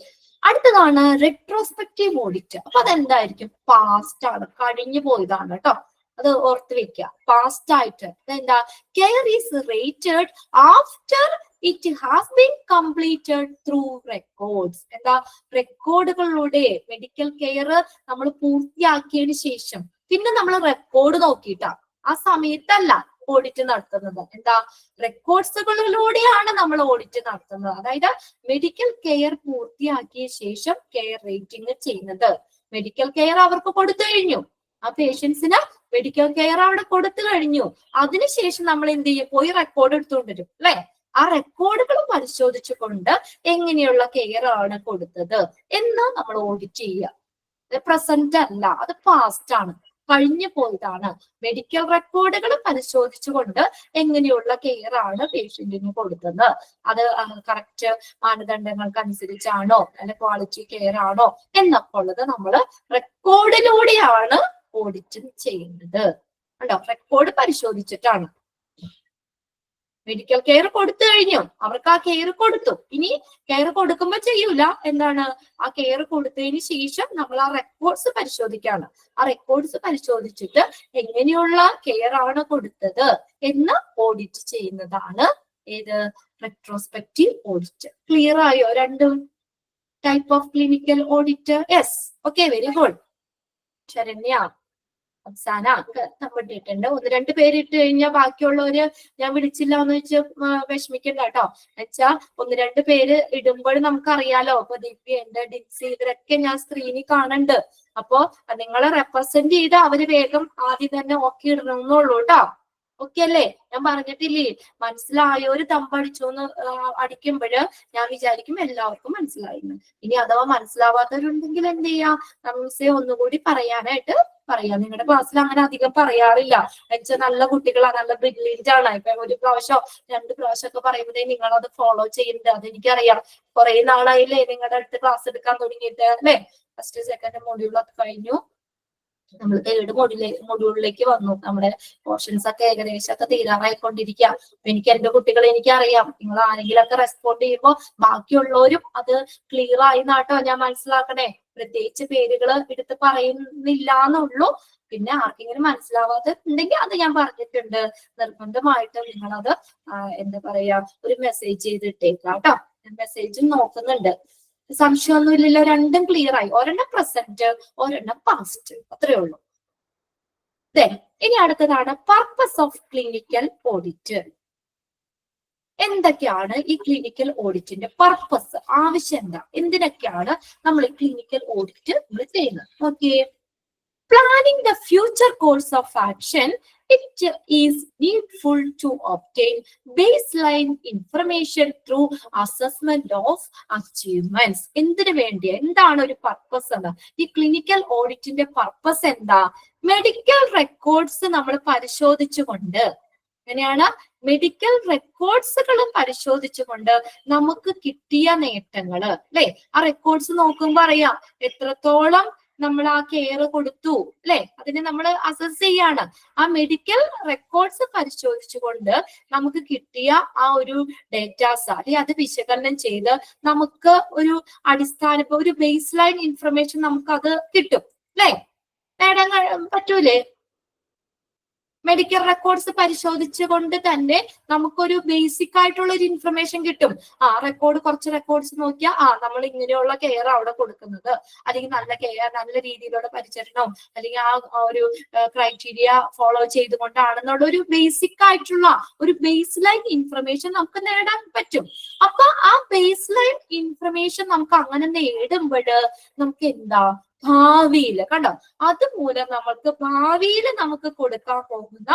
അടുത്തതാണ് റെട്രോസ്പെക്റ്റീവ് ഓഡിറ്റ്. അപ്പൊ അതെന്തായിരിക്കും? പാസ്റ്റ് ആണ്, കഴിഞ്ഞു പോയതാണ് കേട്ടോ. അത് ഓർത്ത് വെക്കുക. പാസ്റ്റ് ആയിട്ട് എന്താ? Care is rated after it has been completed through records. എന്താ? റെക്കോർഡുകളിലൂടെ മെഡിക്കൽ കെയർ നമ്മൾ പൂർത്തിയാക്കിയതിനു ശേഷം പിന്നെ നമ്മൾ റെക്കോർഡ് നോക്കിയിട്ടാ, ആ സമയത്തല്ല ഓഡിറ്റ് നടത്തുന്നത്. എന്താ? റെക്കോർഡ്സുകളിലൂടെയാണ് നമ്മൾ ഓഡിറ്റ് നടത്തുന്നത്. അതായത് മെഡിക്കൽ കെയർ പൂർത്തിയാക്കിയ ശേഷം കെയർ റേറ്റിംഗ് ചെയ്യുന്നത്. മെഡിക്കൽ കെയർ അവർക്ക് കൊടുത്തു കഴിഞ്ഞു, ആ പേഷ്യൻസിന് മെഡിക്കൽ കെയർ അവിടെ കൊടുത്തു കഴിഞ്ഞു. അതിനുശേഷം നമ്മൾ എന്ത് ചെയ്യും? പോയി റെക്കോർഡ് എടുത്തുകൊണ്ടിരും അല്ലെ? ആ റെക്കോർഡുകൾ പരിശോധിച്ചുകൊണ്ട് എങ്ങനെയുള്ള കെയർ ആണ് കൊടുത്തത് എന്ന് നമ്മൾ ഓഡിറ്റ് ചെയ്യുക. പ്രസന്റ് അല്ല, അത് പാസ്റ്റ് ആണ്, കഴിഞ്ഞു പോയതാണ്. മെഡിക്കൽ റെക്കോർഡുകൾ പരിശോധിച്ചുകൊണ്ട് എങ്ങനെയുള്ള കെയർ ആണ് പേഷ്യന്റിന് കൊടുത്തത്, അത് കറക്റ്റ് മാനദണ്ഡങ്ങൾക്ക് അനുസരിച്ചാണോ അല്ലെ ക്വാളിറ്റി കെയർ ആണോ എന്നൊക്കെ ഉള്ളത് നമ്മൾ റെക്കോർഡിലൂടെയാണ് ഓഡിറ്റ് ചെയ്യുന്നത്. കണ്ടോ? റെക്കോർഡ് പരിശോധിച്ചിട്ടാണ്. മെഡിക്കൽ കെയർ കൊടുത്തു കഴിഞ്ഞു, അവർക്ക് ആ കെയർ കൊടുത്തു. ഇനി കെയർ കൊടുക്കുമ്പോൾ ചെയ്യൂല, എന്താണ്? ആ കെയർ കൊടുത്തതിന് ശേഷം നമ്മൾ ആ റെക്കോർഡ്സ് പരിശോധിക്കാണ്. ആ റെക്കോർഡ്സ് പരിശോധിച്ചിട്ട് എങ്ങനെയുള്ള കെയർ ആണ് കൊടുത്തത് എന്ന് ഓഡിറ്റ് ചെയ്യുന്നതാണ് ഏത്? Retrospective audit. ക്ലിയർ ആയോ? രണ്ടും type of clinical audit. Yes, okay, very good. Saranya, Afsana തമ്മിട്ടിട്ടുണ്ട്. ഒന്ന് രണ്ട് പേര് ഇട്ട് കഴിഞ്ഞാൽ ബാക്കിയുള്ളവര് ഞാൻ വിളിച്ചില്ല എന്ന് വെച്ച് വിഷമിക്കണ്ട കേട്ടോ. എന്നുവെച്ചാ ഒന്ന് രണ്ട് പേര് ഇടുമ്പോൾ നമുക്കറിയാലോ. അപ്പൊ ദിവ്യ, എന്റെ ഡിൻസി, ഇവരൊക്കെ ഞാൻ സ്ക്രീനിൽ കാണുന്നുണ്ട്. അപ്പൊ നിങ്ങളെ റെപ്രസെന്റ് ചെയ്ത് അവര് വേഗം ആദ്യം തന്നെ ഓക്കെ ഇടണമെന്നുള്ളൂ കേട്ടോ. ഓക്കെ അല്ലേ? ഞാൻ പറഞ്ഞിട്ടില്ലേ, മനസ്സിലായോര് തമ്പടിച്ചു എന്ന് അടിക്കുമ്പോഴ് ഞാൻ വിചാരിക്കും എല്ലാവർക്കും മനസ്സിലായിരുന്നു. ഇനി അഥവാ മനസ്സിലാവാത്തവരുണ്ടെങ്കിൽ എന്ത് ചെയ്യാം? നമ്മെ ഒന്നുകൂടി പറയാനായിട്ട് പറയാം. നിങ്ങളുടെ ക്ലാസ്സിൽ അങ്ങനെ അധികം പറയാറില്ല. എന്നുവെച്ചാൽ നല്ല കുട്ടികളാണ്, നല്ല ബ്രില്യന്റ് ആണ്. ഇപ്പൊ ഒരു പ്രാവശ്യം 2 പ്രാവശ്യം ഒക്കെ പറയുമ്പോഴേ നിങ്ങളത് ഫോളോ ചെയ്യുന്നുണ്ട്. അതെനിക്കറിയാം. കുറെ നാളായില്ലേ നിങ്ങളുടെ അടുത്ത് ക്ലാസ് എടുക്കാൻ തുടങ്ങിയിട്ട് അല്ലെ? ഫസ്റ്റ് സെക്കൻഡ് മൊഡ്യൂളൊക്കെ കഴിഞ്ഞു, നമ്മൾ തേർഡ് മൊഡ്യൂളിലേക്ക് വന്നു. നമ്മുടെ പോർഷൻസ് ഒക്കെ ഏകദേശം ഒക്കെ തീരാറായിക്കൊണ്ടിരിക്കുക. എനിക്ക് എന്റെ കുട്ടികളെ എനിക്കറിയാം. നിങ്ങൾ ആരെങ്കിലും ഒക്കെ റെസ്പോണ്ട് ചെയ്യുമ്പോൾ ബാക്കിയുള്ളവരും അത് ക്ലിയർ ആയി നാട്ടോ ഞാൻ മനസ്സിലാക്കണേ. പ്രത്യേകിച്ച് പേരുകൾ എടുത്ത് പറയുന്നില്ല എന്നുള്ളൂ. പിന്നെ ആർക്കെങ്കിലും മനസ്സിലാവാതെ ഉണ്ടെങ്കിൽ അത് ഞാൻ പറഞ്ഞിട്ടുണ്ട്. നിർബന്ധമായിട്ടും നിങ്ങളത് എന്താ പറയാ ഒരു മെസ്സേജ് ചെയ്തിട്ടേക്കാം കേട്ടോ. ഞാൻ മെസ്സേജും നോക്കുന്നുണ്ട്. സംശയമൊന്നുമില്ലല്ലോ? രണ്ടും ക്ലിയർ ആയി. ഒരെണ്ണം പ്രസന്റ്, ഒരെണ്ണം പാസ്റ്റ്, അത്രേ ഉള്ളൂ. ഇനി അടുത്തതാണ് പർപ്പസ് ഓഫ് ക്ലിനിക്കൽ ഓഡിറ്റ്. എന്തൊക്കെയാണ് ഈ ക്ലിനിക്കൽ ഓഡിറ്റിന്റെ പർപ്പസ്? ആവശ്യം എന്താ? എന്തിനൊക്കെയാണ് നമ്മൾ ക്ലിനിക്കൽ ഓഡിറ്റ് ചെയ്യുന്നത്? Okay, Planning the future course of action, it is needful to obtain baseline information through assessment of achievements. എന്തിനു വേണ്ടി, എന്താണ് ഒരു പർപ്പസ് എന്ന്? ഈ ക്ലിനിക്കൽ ഓഡിറ്റിന്റെ പർപ്പസ് എന്താ? മെഡിക്കൽ റെക്കോർഡ്സ് നമ്മൾ പരിശോധിച്ചുകൊണ്ട്, അങ്ങനെയാണ് മെഡിക്കൽ റെക്കോർഡ്സുകളും പരിശോധിച്ചുകൊണ്ട് നമുക്ക് കിട്ടിയ നേട്ടങ്ങള്, അല്ലെ? ആ റെക്കോർഡ്സ് നോക്കുമ്പോ അറിയാം എത്രത്തോളം നമ്മൾ ആ കെയർ കൊടുത്തു, അല്ലെ? അതിനെ നമ്മൾ അസസ് ചെയ്യാണ്. ആ മെഡിക്കൽ റെക്കോർഡ്സ് പരിശോധിച്ചുകൊണ്ട് നമുക്ക് കിട്ടിയ ആ ഒരു ഡേറ്റാസ്, അല്ലെ, അത് വിശകലനം ചെയ്ത് നമുക്ക് ഒരു അടിസ്ഥാന, ഒരു ബേസ് ലൈൻ ഇൻഫർമേഷൻ നമുക്ക് അത് കിട്ടും, അല്ലെ? നേടാൻ പറ്റൂലേ? മെഡിക്കൽ റെക്കോർഡ്സ് പരിശോധിച്ചുകൊണ്ട് തന്നെ നമുക്കൊരു ബേസിക് ആയിട്ടുള്ള ഒരു ഇൻഫർമേഷൻ കിട്ടും. കുറച്ച് റെക്കോർഡ്സ് നോക്കിയാൽ നമ്മൾ ഇങ്ങനെയുള്ള കെയർ അവിടെ കൊടുക്കുന്നത്, അല്ലെങ്കിൽ നല്ല കെയർ, നല്ല രീതിയിലുള്ള പരിചരണം, അല്ലെങ്കിൽ ആ ഒരു ക്രൈറ്റീരിയ ഫോളോ ചെയ്തുകൊണ്ടാണെന്നുള്ള ഒരു ബേസിക് ആയിട്ടുള്ള ഒരു ബേസ് ലൈൻ ഇൻഫർമേഷൻ നമുക്ക് നേടാൻ പറ്റും. അപ്പൊ ആ ബേസ് ലൈൻ ഇൻഫർമേഷൻ നമുക്ക് അങ്ങനെ നേടുമ്പോൾ നമുക്ക് എന്താ, ഭാവിയിൽ കണ്ടോ, അതുമൂലം നമുക്ക് ഭാവിയിൽ നമുക്ക് കൊടുക്കാൻ പോകുന്ന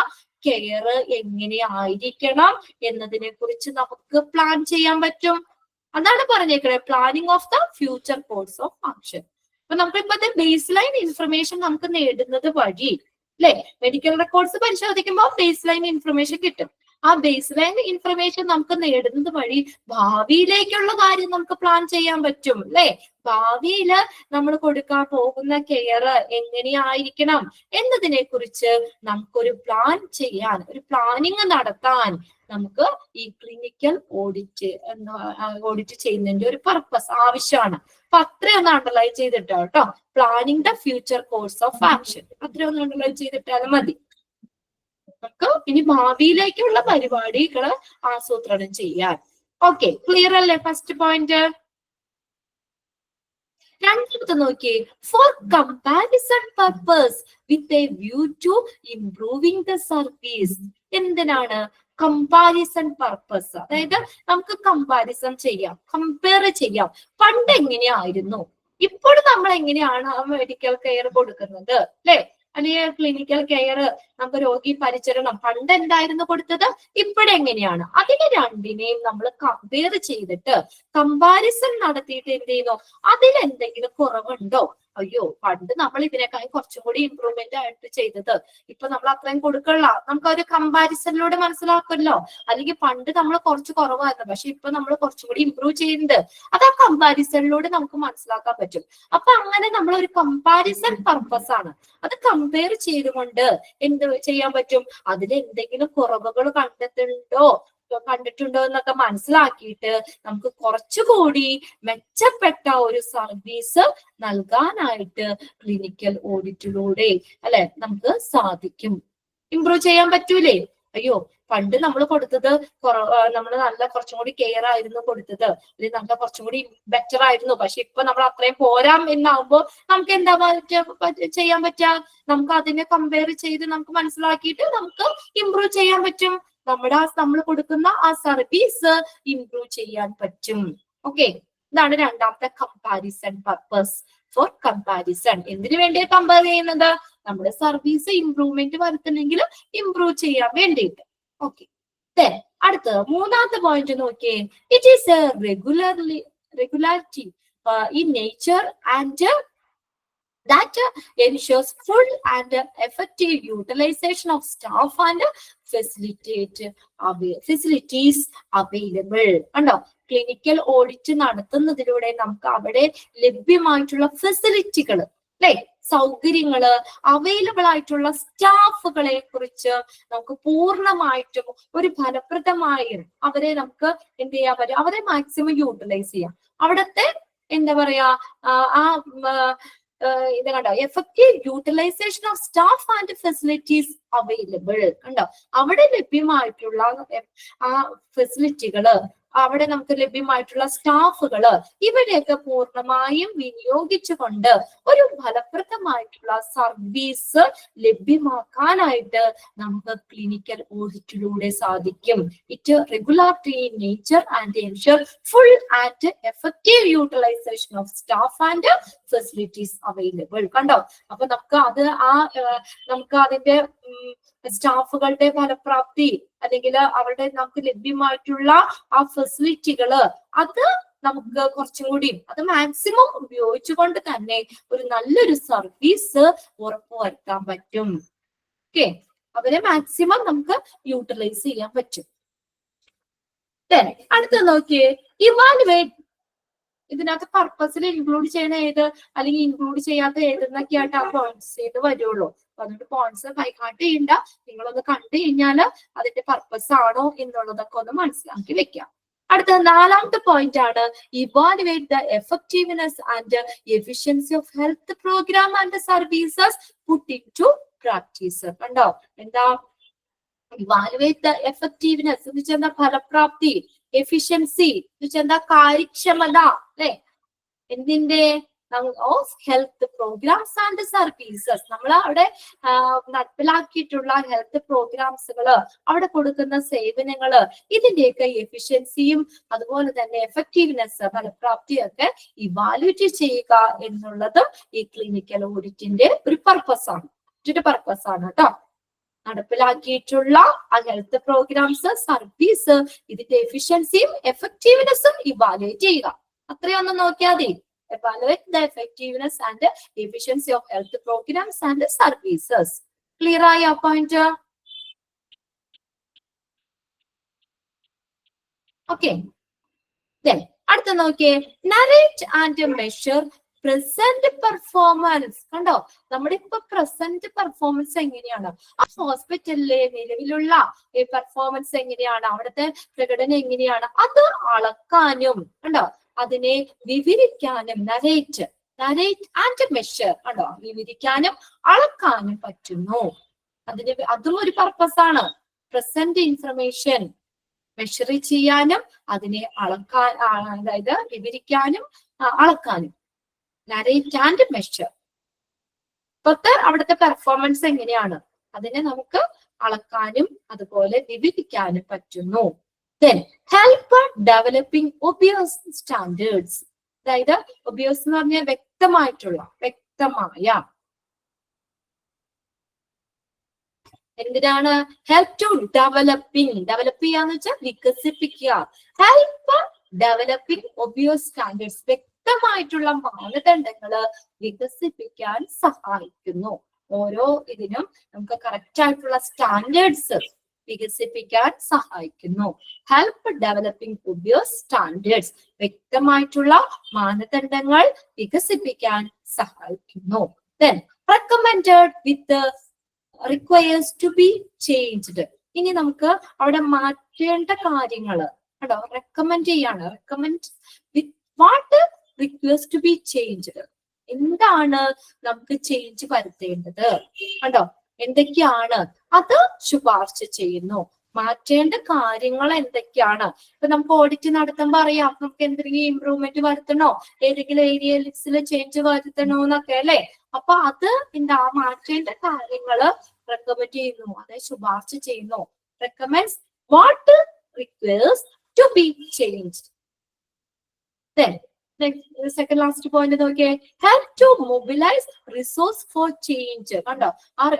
കെയർ എങ്ങനെയായിരിക്കണം എന്നതിനെ കുറിച്ച് നമുക്ക് പ്ലാൻ ചെയ്യാൻ പറ്റും. അതാണ് പറഞ്ഞേക്കുന്നത്, planning of the future course of action. അപ്പൊ നമുക്ക് ഇപ്പോഴത്തെ ബേസ് ലൈൻ ഇൻഫർമേഷൻ നമുക്ക് നേടുന്നത് വഴി, അല്ലെ, മെഡിക്കൽ റെക്കോർഡ്സ് പരിശോധിക്കുമ്പോൾ ബേസ് ലൈൻ ഇൻഫർമേഷൻ കിട്ടും. ആ ബേസ് ലൈൻ ഇൻഫർമേഷൻ നമുക്ക് നേടുന്നത് വഴി ഭാവിയിലേക്കുള്ള കാര്യം നമുക്ക് പ്ലാൻ ചെയ്യാൻ പറ്റും, അല്ലെ? ഭാവിയിൽ നമ്മൾ കൊടുക്കാൻ പോകുന്ന കെയർ എങ്ങനെയായിരിക്കണം എന്നതിനെ കുറിച്ച് നമുക്കൊരു പ്ലാൻ ചെയ്യാൻ, ഒരു പ്ലാനിങ് നടത്താൻ നമുക്ക് ഈ ക്ലിനിക്കൽ ഓഡിറ്റ് ചെയ്യുന്നതിന്റെ ഒരു പർപ്പസ് ആവശ്യമാണ്. അപ്പൊ അത്രയൊന്ന് അണ്ടർലൈൻ ചെയ്തിട്ടോ കേട്ടോ, planning the future course of action, അത്രയൊന്ന് അണ്ടർലൈൻ ചെയ്തിട്ടാലും മതി. നമുക്ക് ഇനി ഭാവിയിലേക്കുള്ള പരിപാടികള് ആസൂത്രണം ചെയ്യാൻ. ഓക്കെ, ക്ലിയർ അല്ലേ ഫസ്റ്റ് പോയിന്റ്? രണ്ടാമത്തെ നോക്കിയേ, for comparison purpose with a view to improving the service. എന്തിനാണ് കമ്പാരിസൺ പർപ്പസ്? അതായത് നമുക്ക് കമ്പാരിസൺ ചെയ്യാം, കമ്പയർ ചെയ്യാം. പണ്ട് എങ്ങനെയായിരുന്നു, ഇപ്പോൾ നമ്മൾ എങ്ങനെയാണ് മെഡിക്കൽ കെയർ കൊടുക്കുന്നത്, അല്ലെ? അല്ലെങ്കിൽ ക്ലിനിക്കൽ കെയർ, നമുക്ക് രോഗി പരിചരണം പണ്ട് എന്തായിരുന്നു കൊടുത്തത്, ഇപ്പോഴെങ്ങനെയാണ്? അതിനെ രണ്ടിനെയും നമ്മൾ കമ്പയർ ചെയ്തിട്ട് കമ്പാരിസൺ നടത്തിയിട്ട് എന്ത് ചെയ്യുന്നു, അതിലെന്തെങ്കിലും കുറവുണ്ടോ? അയ്യോ, പണ്ട് നമ്മൾ ഇതിനേക്കാൾ കുറച്ചും കൂടി ഇമ്പ്രൂവ്മെന്റ് ആയിട്ട് ചെയ്തത്, ഇപ്പൊ നമ്മൾ അത്രയും കൊടുക്കല്ല, നമുക്ക് ഒരു കമ്പാരിസണിലൂടെ മനസ്സിലാക്കുമല്ലോ. അല്ലെങ്കിൽ പണ്ട് നമ്മൾ കുറച്ച് കുറവായിരുന്നു, പക്ഷെ ഇപ്പൊ നമ്മൾ കുറച്ചും കൂടി ഇമ്പ്രൂവ് ചെയ്യുന്നുണ്ട്. അത് ആ കമ്പാരിസണിലൂടെ നമുക്ക് മനസ്സിലാക്കാൻ പറ്റും. അപ്പൊ അങ്ങനെ നമ്മൾ ഒരു കമ്പാരിസൺ പർപ്പസ് ആണ്. അത് കമ്പയർ ചെയ്തുകൊണ്ട് എന്ത് ചെയ്യാൻ പറ്റും, അതിൽ എന്തെങ്കിലും കുറവുകൾ കണ്ടിട്ടുണ്ടോ എന്നൊക്കെ മനസ്സിലാക്കിയിട്ട് നമുക്ക് കുറച്ചുകൂടി മെച്ചപ്പെട്ട ഒരു സർവീസ് നൽകാനായിട്ട് ക്ലിനിക്കൽ ഓഡിറ്റിലൂടെ, അല്ലെ, നമുക്ക് സാധിക്കും. ഇംപ്രൂവ് ചെയ്യാൻ പറ്റൂലേ? അയ്യോ, പണ്ട് നമ്മൾ കൊടുത്തത് നമ്മൾ നല്ല കുറച്ചും കൂടി കെയർ ആയിരുന്നു കൊടുത്തത്, അല്ലെങ്കിൽ നമ്മൾ കുറച്ചും കൂടി ബെറ്റർ ആയിരുന്നു, പക്ഷെ ഇപ്പൊ നമ്മൾ അത്രയും പോരാം എന്നാകുമ്പോ നമുക്ക് എന്താ ചെയ്യാൻ പറ്റുക, നമുക്ക് അതിനെ കമ്പയർ ചെയ്ത് നമുക്ക് മനസ്സിലാക്കിയിട്ട് നമുക്ക് ഇംപ്രൂവ് ചെയ്യാൻ പറ്റും. നമ്മൾ കൊടുക്കുന്ന ആ സർവീസ് ഇംപ്രൂവ് ചെയ്യാൻ പറ്റും. ഓക്കെ, ഇതാണ് രണ്ടാമത്തെ കമ്പാരിസൺ പർപ്പസ്. ഫോർ കമ്പാരിസൺ, എന്തിനു വേണ്ടിയാ കമ്പയർ ചെയ്യുന്നത്? നമ്മുടെ സർവീസ് ഇംപ്രൂവ്മെന്റ് വരുത്തണമെങ്കിൽ ഇംപ്രൂവ് ചെയ്യാൻ വേണ്ടിയിട്ട്. ഓക്കെ, അടുത്തത് മൂന്നാമത്തെ പോയിന്റ് നോക്കിയേ, it is A regularity in nature and that ensures full and effective utilization of staff and facilities available. കണ്ടോ, ക്ലിനിക്കൽ ഓഡിറ്റ് നടത്തുന്നതിലൂടെ നമുക്ക് അവിടെ ലഭ്യമായിട്ടുള്ള ഫെസിലിറ്റികൾ, അല്ലെ, സൗകര്യങ്ങള്, അവൈലബിൾ ആയിട്ടുള്ള സ്റ്റാഫുകളെ കുറിച്ച് നമുക്ക് പൂർണ്ണമായിട്ടും ഒരു ഫലപ്രദമായി അവരെ നമുക്ക് എന്ത് ചെയ്യാൻ പറ്റും, അവരെ മാക്സിമം യൂട്ടിലൈസ് ചെയ്യാം. അവിടുത്തെ എന്താ പറയാ, ഇത് കണ്ടോ, effective utilisation of staff and facilities available. കണ്ടോ, അവിടെ ലഭ്യമായിട്ടുള്ള ആ ഫെസിലിറ്റികള്, അവിടെ നമുക്ക് ലഭ്യമായിട്ടുള്ള സ്റ്റാഫുകള് ഇവരെയൊക്കെ പൂർണ്ണമായും വിനിയോഗിച്ചുകൊണ്ട് ഒരു ഫലപ്രദമായിട്ടുള്ള സർവീസ് ലഭ്യമാക്കാനായിട്ട് നമുക്ക് ക്ലിനിക്കൽ ഓഡിറ്റിലൂടെ സാധിക്കും. It regulatory in nature and ensure full and effective utilisation of staff and facilities available. കണ്ടോ? അപ്പൊ നമുക്ക് അതിന്റെ സ്റ്റാഫുകളുടെ ഫലപ്രാപ്തി അല്ലെങ്കിൽ അവരുടെ നമുക്ക് ലഭ്യമായിട്ടുള്ള ആ ഫെസിലിറ്റികള് അത് നമുക്ക് കുറച്ചും കൂടി അത് മാക്സിമം ഉപയോഗിച്ചുകൊണ്ട് തന്നെ ഒരു നല്ലൊരു സർവീസ് ഉറപ്പുവരുത്താൻ പറ്റും. ഓക്കെ, അവരെ മാക്സിമം നമുക്ക് യൂട്ടിലൈസ് ചെയ്യാൻ പറ്റും. അടുത്ത നോക്കിയേ, ഇവാലുവേറ്റ്. ഇതിനകത്ത് പർപ്പസിൽ ഇൻക്ലൂഡ് ചെയ്യണ ഏത് അല്ലെങ്കിൽ ഇൻക്ലൂഡ് ചെയ്യാത്ത ഏതെന്നൊക്കെ ആയിട്ട് ആ പോയിന്റ്സ് ചെയ്ത് വരുള്ളൂ. അപ്പൊ അതുകൊണ്ട് പോയിന്റ്സ് ബൈഹാർട്ട് ചെയ്യണ്ട, നിങ്ങളൊന്ന് കണ്ടു കഴിഞ്ഞാൽ അതിന്റെ പർപ്പസ് ആണോ എന്നുള്ളതൊക്കെ ഒന്ന് മനസ്സിലാക്കി വെക്കാം. അടുത്ത 4ാമത്തെ പോയിന്റ് ആണ് evaluate the effectiveness and efficiency of health program and services put into practice. കണ്ടോ? എന്താ ഇവാലുവേറ്റ് ദ എഫക്റ്റീവ്നെസ് എന്ന് വെച്ചാൽ എന്താ? ഫലപ്രാപ്തി. എഫിഷ്യൻസി എന്ന് വെച്ചാൽ എന്താ? കാര്യക്ഷമത. അല്ലെ? എന്തിന്റെ? Health programs and services. നമ്മൾ അവിടെ നടപ്പിലാക്കിയിട്ടുള്ള ഹെൽത്ത് പ്രോഗ്രാംസുകള്, അവിടെ കൊടുക്കുന്ന സേവനങ്ങള്, ഇതിന്റെയൊക്കെ എഫിഷ്യൻസിയും അതുപോലെ തന്നെ എഫക്റ്റീവ്നെസ്, ഫലപ്രാപ്തിയൊക്കെ ഇവാലുവേറ്റ് ചെയ്യുക എന്നുള്ളത് ഈ ക്ലിനിക്കൽ ഓഡിറ്റിന്റെ ഒരു പർപ്പസാണ്. കേട്ടോ. നടപ്പിലാക്കിയിട്ടുള്ള ആ ഹെൽത്ത് പ്രോഗ്രാംസ്, സർവീസ്, ഇതിന്റെ എഫിഷ്യൻസിയും എഫക്റ്റീവ്നെസ്സും ഇവാലുവേറ്റ് ചെയ്യുക. അത്രയൊന്നും നോക്കിയാൽ മതി. Evaluate the effectiveness and efficiency of health programs and services. Clear ആയ point? Okay. Then അടുത്ത നോക്കിയേ, narrate and measure present performance. കണ്ടോ? നമ്മുടെ ഇപ്പൊ പ്രസന്റ് പെർഫോമൻസ് എങ്ങനെയാണ്, ആ ഹോസ്പിറ്റലിലെ നിലവിലുള്ള പെർഫോമൻസ് എങ്ങനെയാണ്, അവിടുത്തെ പ്രകടനം എങ്ങനെയാണ്, അത് അളക്കാനും കണ്ടോ അതിനെ വിവരിക്കാനും നരേറ്റ് ആൻഡ് മെഷർ കണ്ടോ വിവരിക്കാനും അളക്കാനും പറ്റുന്നു. അതും ഒരു പർപ്പസ് ആണ്. പ്രസന്റ് ഇൻഫർമേഷൻ മെഷർ ചെയ്യാനും അതിനെ അളക്കാൻ, അതായത് വിവരിക്കാനും അളക്കാനും. Narrate and measure. ഇപ്പോഴത്തെ അവിടുത്തെ പെർഫോമൻസ് എങ്ങനെയാണ് അതിനെ നമുക്ക് അളക്കാനും അതുപോലെ വിവരിക്കാനും പറ്റുന്നു. Then help developing obvious standards. അതായത് obvious എന്ന് പറഞ്ഞാൽ വ്യക്തമായ. എന്തിനാണ്? ഹെൽപ്പ് ടു ഡെവലപ്പ് ചെയ്യാന്ന് വെച്ചാൽ വികസിപ്പിക്കുക. ഹെൽപ്പ് ഡെവലപ്പിംഗ് ഒബിയസ് സ്റ്റാൻഡേർഡ്സ്, വ്യക്തമായിട്ടുള്ള മാനദണ്ഡങ്ങള് വികസിപ്പിക്കാൻ സഹായിക്കുന്നു. ഓരോ ഇതിനും നമുക്ക് കറക്റ്റ് ആയിട്ടുള്ള സ്റ്റാൻഡേർഡ്സ് വികസിപ്പിക്കാൻ സഹായിക്കുന്നു. ഹെൽപ്പ് ഡെവലപ്പിംഗ് ഒബിയസ് സ്റ്റാൻഡേർഡ്സ്, വ്യക്തമായിട്ടുള്ള മാനദണ്ഡങ്ങൾ വികസിപ്പിക്കാൻ സഹായിക്കുന്നു. Then recommended with requires to be changed. ഇനി നമുക്ക് അവിടെ മാറ്റേണ്ട കാര്യങ്ങൾ കേട്ടോ റെക്കമെൻഡ് ചെയ്യാണ്. Recommend with what requires to be changed. എന്താണ് നമുക്ക് ചേഞ്ച് വരുത്തേണ്ടത് കണ്ടോ, എന്തൊക്കെയാണ് അത് ശുപാർശ ചെയ്യുന്നു. മാറ്റേണ്ട കാര്യങ്ങൾ എന്തൊക്കെയാണ്? ഇപ്പൊ നമുക്ക് ഓഡിറ്റ് നടത്തുമ്പോ അറിയാം നമുക്ക് എന്തെങ്കിലും ഇമ്പ്രൂവ്മെന്റ് വരുത്തണോ, ഏതെങ്കിലും ഏരിയസിൽ ചേഞ്ച് വരുത്തണോ എന്നൊക്കെ അല്ലെ. അപ്പൊ അത് എന്താ മാറ്റേണ്ട കാര്യങ്ങള് റെക്കമെൻഡ് ചെയ്യുന്നു, അതായത് ശുപാർശ ചെയ്യുന്നു. Recommends what requires to be changed. Second last point നോക്കിയേ, help to mobilise resource for change. കണ്ടോ,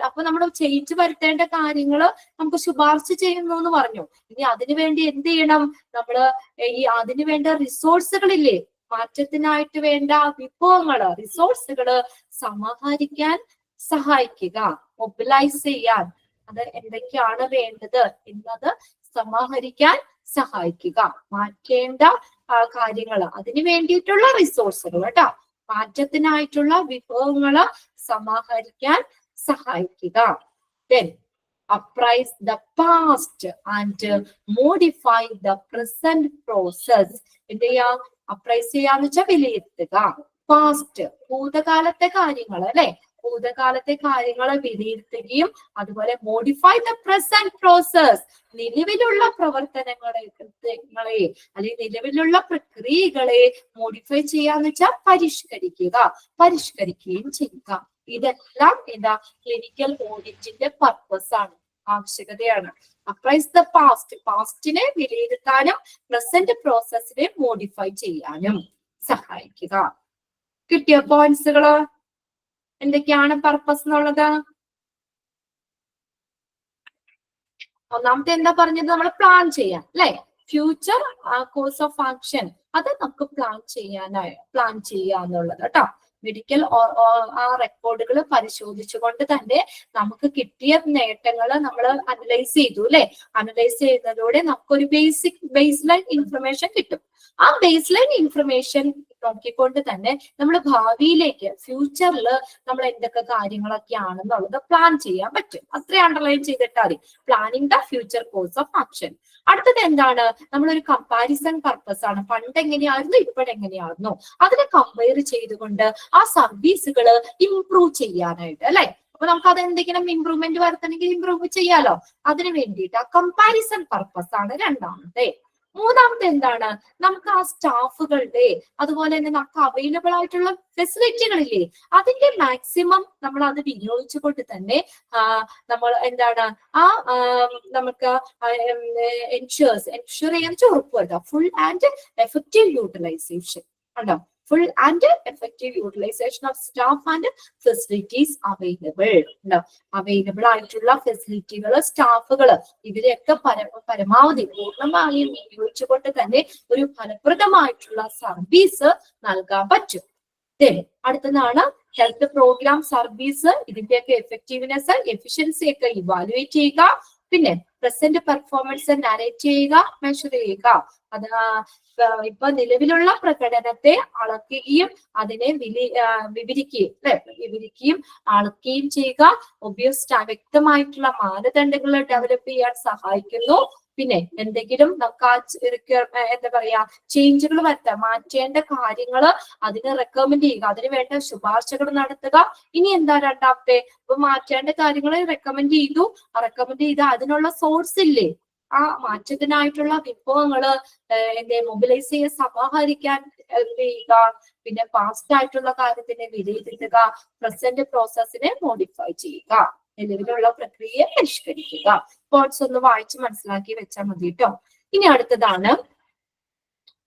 അപ്പൊ നമ്മൾ ചേഞ്ച് വരുത്തേണ്ട കാര്യങ്ങൾ നമുക്ക് ശുപാർശ ചെയ്യുന്നു എന്ന് പറഞ്ഞു. ഇനി അതിനു വേണ്ടി എന്ത് ചെയ്യണം? നമ്മള് അതിനു വേണ്ട റിസോഴ്സുകളില്ലേ, മാറ്റത്തിനായിട്ട് വേണ്ട വിഭവങ്ങള്, റിസോഴ്സുകള് സമാഹരിക്കാൻ സഹായിക്കുക. മൊബിലൈസ് ചെയ്യാൻ, അത് എന്തൊക്കെയാണ് വേണ്ടത് എന്നത് സമാഹരിക്കാൻ സഹായിക്കുക. മാറ്റേണ്ട കാര്യങ്ങൾ, അതിന് വേണ്ടിയിട്ടുള്ള റിസോഴ്സുകൾ കേട്ടോ, മാറ്റത്തിനായിട്ടുള്ള വിഭവങ്ങള് സമാഹരിക്കാൻ സഹായിക്കുക. Then appraise the past and modify the present process. എന്ത് ചെയ്യാ? അപ്രൈസ് ചെയ്യാന്ന് വെച്ചാൽ വിലയിരുത്തുക. പാസ്റ്റ് ഭൂതകാലത്തെ കാര്യങ്ങൾ അല്ലെ, ഭൂതകാലത്തെ കാര്യങ്ങളെ വിലയിരുത്തുകയും അതുപോലെ മോഡിഫൈ ദ പ്രസന്റ് പ്രോസസ്, നിലവിലുള്ള പ്രവർത്തനങ്ങളെ അല്ലെങ്കിൽ നിലവിലുള്ള പ്രക്രിയകളെ മോഡിഫൈ ചെയ്യാന്ന് വെച്ചാൽ പരിഷ്കരിക്കുകയും ചെയ്യുക. ഇതെല്ലാം എന്താ ക്ലിനിക്കൽ ഓഡിറ്റിന്റെ പർപ്പസ് ആണ്, ആവശ്യകതയാണ്. അപ്രൈസ് ദ പാസ്റ്റിനെ വിലയിരുത്താനും പ്രസന്റ് പ്രോസസ്സിനെ മോഡിഫൈ ചെയ്യാനും സഹായിക്കുക. കിട്ടിയ പോയിന്റ്സുകള് എന്തൊക്കെയാണ് പർപ്പസ് എന്നുള്ളത്? ഒന്നാമത്തെ എന്താ പറഞ്ഞത്? നമ്മൾ പ്ലാൻ ചെയ്യാൻ, അല്ലെ? ഫ്യൂച്ചർ കോഴ്സ് ഓഫ് ആക്ഷൻ, അത് നമുക്ക് പ്ലാൻ ചെയ്യാന്നുള്ളത് കേട്ടോ. മെഡിക്കൽ ആ റെക്കോർഡുകൾ പരിശോധിച്ചുകൊണ്ട് തന്നെ നമുക്ക് കിട്ടിയ നേട്ടങ്ങൾ നമ്മൾ അനലൈസ് ചെയ്തു, അല്ലെ? അനലൈസ് ചെയ്യുന്നതോടെ നമുക്കൊരു ബേസ് ലൈൻ ഇൻഫർമേഷൻ കിട്ടും. ആ ബേസ് ലൈൻ ഇൻഫർമേഷൻ നോക്കിക്കൊണ്ട് തന്നെ നമ്മൾ ഭാവിയിലേക്ക് ഫ്യൂച്ചറിൽ നമ്മൾ എന്തൊക്കെ കാര്യങ്ങളൊക്കെയാണെന്നുള്ളത് പ്ലാൻ ചെയ്യാൻ പറ്റും. അത്രയും അണ്ടർലൈൻ ചെയ്തിട്ടാൽ മതി. Planning the future course of action. അടുത്തത് എന്താണ്? നമ്മളൊരു കമ്പാരിസൺ പർപ്പസ് ആണ്. പണ്ട് എങ്ങനെയായിരുന്നു, ഇപ്പോഴെങ്ങനെയായിരുന്നു, അതിനെ കമ്പയർ ചെയ്തുകൊണ്ട് ആ സർവീസുകൾ ഇംപ്രൂവ് ചെയ്യാനായിട്ട്, അല്ലെ? അപ്പൊ നമുക്ക് അത് എന്തെങ്കിലും ഇംപ്രൂവ്മെന്റ് വരുത്തണമെങ്കിൽ ഇംപ്രൂവ് ചെയ്യാലോ. അതിനു വേണ്ടിയിട്ട് ആ കമ്പാരിസൺ പർപ്പസ് ആണ് രണ്ടാമത്തെ. മൂന്നാമത്തെ എന്താണ്? നമുക്ക് ആ സ്റ്റാഫുകളുടെ അതുപോലെ തന്നെ നമുക്ക് അവൈലബിൾ ആയിട്ടുള്ള ഫെസിലിറ്റികളില്ലേ, അതിന്റെ മാക്സിമം നമ്മൾ അത് വിനിയോഗിച്ചുകൊണ്ട് തന്നെ നമ്മൾ എന്താണ് നമുക്ക് എൻഷുർ ചെയ്യാൻ ഉറപ്പുവരുത്തുക. ഫുൾ ആൻഡ് എഫക്റ്റീവ് യൂട്ടിലൈസേഷൻ ഉണ്ടോ? full and effective utilization of staff and facilities available ആയിട്ടുള്ള ഫെസിലിറ്റികൾ, സ്റ്റാഫുകൾ, ഇവരെയൊക്കെ പരമാവധി പൂർണ്ണമായും ഉപയോഗിച്ചുകൊണ്ട് തന്നെ ഒരു ഫലപ്രദമായിട്ടുള്ള സർവീസ് നൽകാൻ പറ്റും. അടുത്തതാണ് ഹെൽത്ത് പ്രോഗ്രാം സർവീസ്. ഇതിന്റെയൊക്കെ എഫക്റ്റീവ്നെസ്, എഫിഷ്യൻസി ഒക്കെ ഇവാലുവേറ്റ് ചെയ്യുക. പിന്നെ പ്രസന്റ് പെർഫോമൻസ് നരേറ്റ് ചെയ്യുക, മെഷർ ചെയ്യുക. അത് ഇപ്പൊ നിലവിലുള്ള പ്രകടനത്തെ അളക്കുകയും അതിനെ വിവരിക്കുകയും അളക്കുകയും ചെയ്യുക. വ്യക്തമായിട്ടുള്ള മാനദണ്ഡങ്ങൾ ഡെവലപ്പ് ചെയ്യാൻ സഹായിക്കുന്നു. പിന്നെ എന്തെങ്കിലും നമുക്ക് എന്താ പറയാ ചേഞ്ചുകൾ വരുത്താൻ, മാറ്റേണ്ട കാര്യങ്ങൾ അതിന് റെക്കമെൻഡ് ചെയ്യുക, അതിന് വേണ്ട ശുപാർശകൾ നടത്തുക. ഇനി എന്താ രണ്ടാമത്തെ? ഇപ്പൊ മാറ്റേണ്ട കാര്യങ്ങൾ റെക്കമെൻഡ് ചെയ്തു, അതിനുള്ള സോഴ്സ് ഇല്ലേ, ആ മാറ്റത്തിനായിട്ടുള്ള വിഭവങ്ങള് മൊബിലൈസ് ചെയ്യാൻ, സമാഹരിക്കാൻ ഹെൽപ്പ് ചെയ്യുക. പിന്നെ പാസ്റ്റ് ആയിട്ടുള്ള കാര്യത്തിനെ വിലയിരുത്തുക, പ്രസന്റ് പ്രോസസ്സിനെ മോഡിഫൈ ചെയ്യുക, നിലവിലുള്ള പ്രക്രിയയെ പരിഷ്കരിക്കുക. പോയിന്റ്സ് ഒന്ന് വായിച്ച് മനസ്സിലാക്കി വെച്ചാൽ മതി കേട്ടോ. ഇനി അടുത്തതാണ്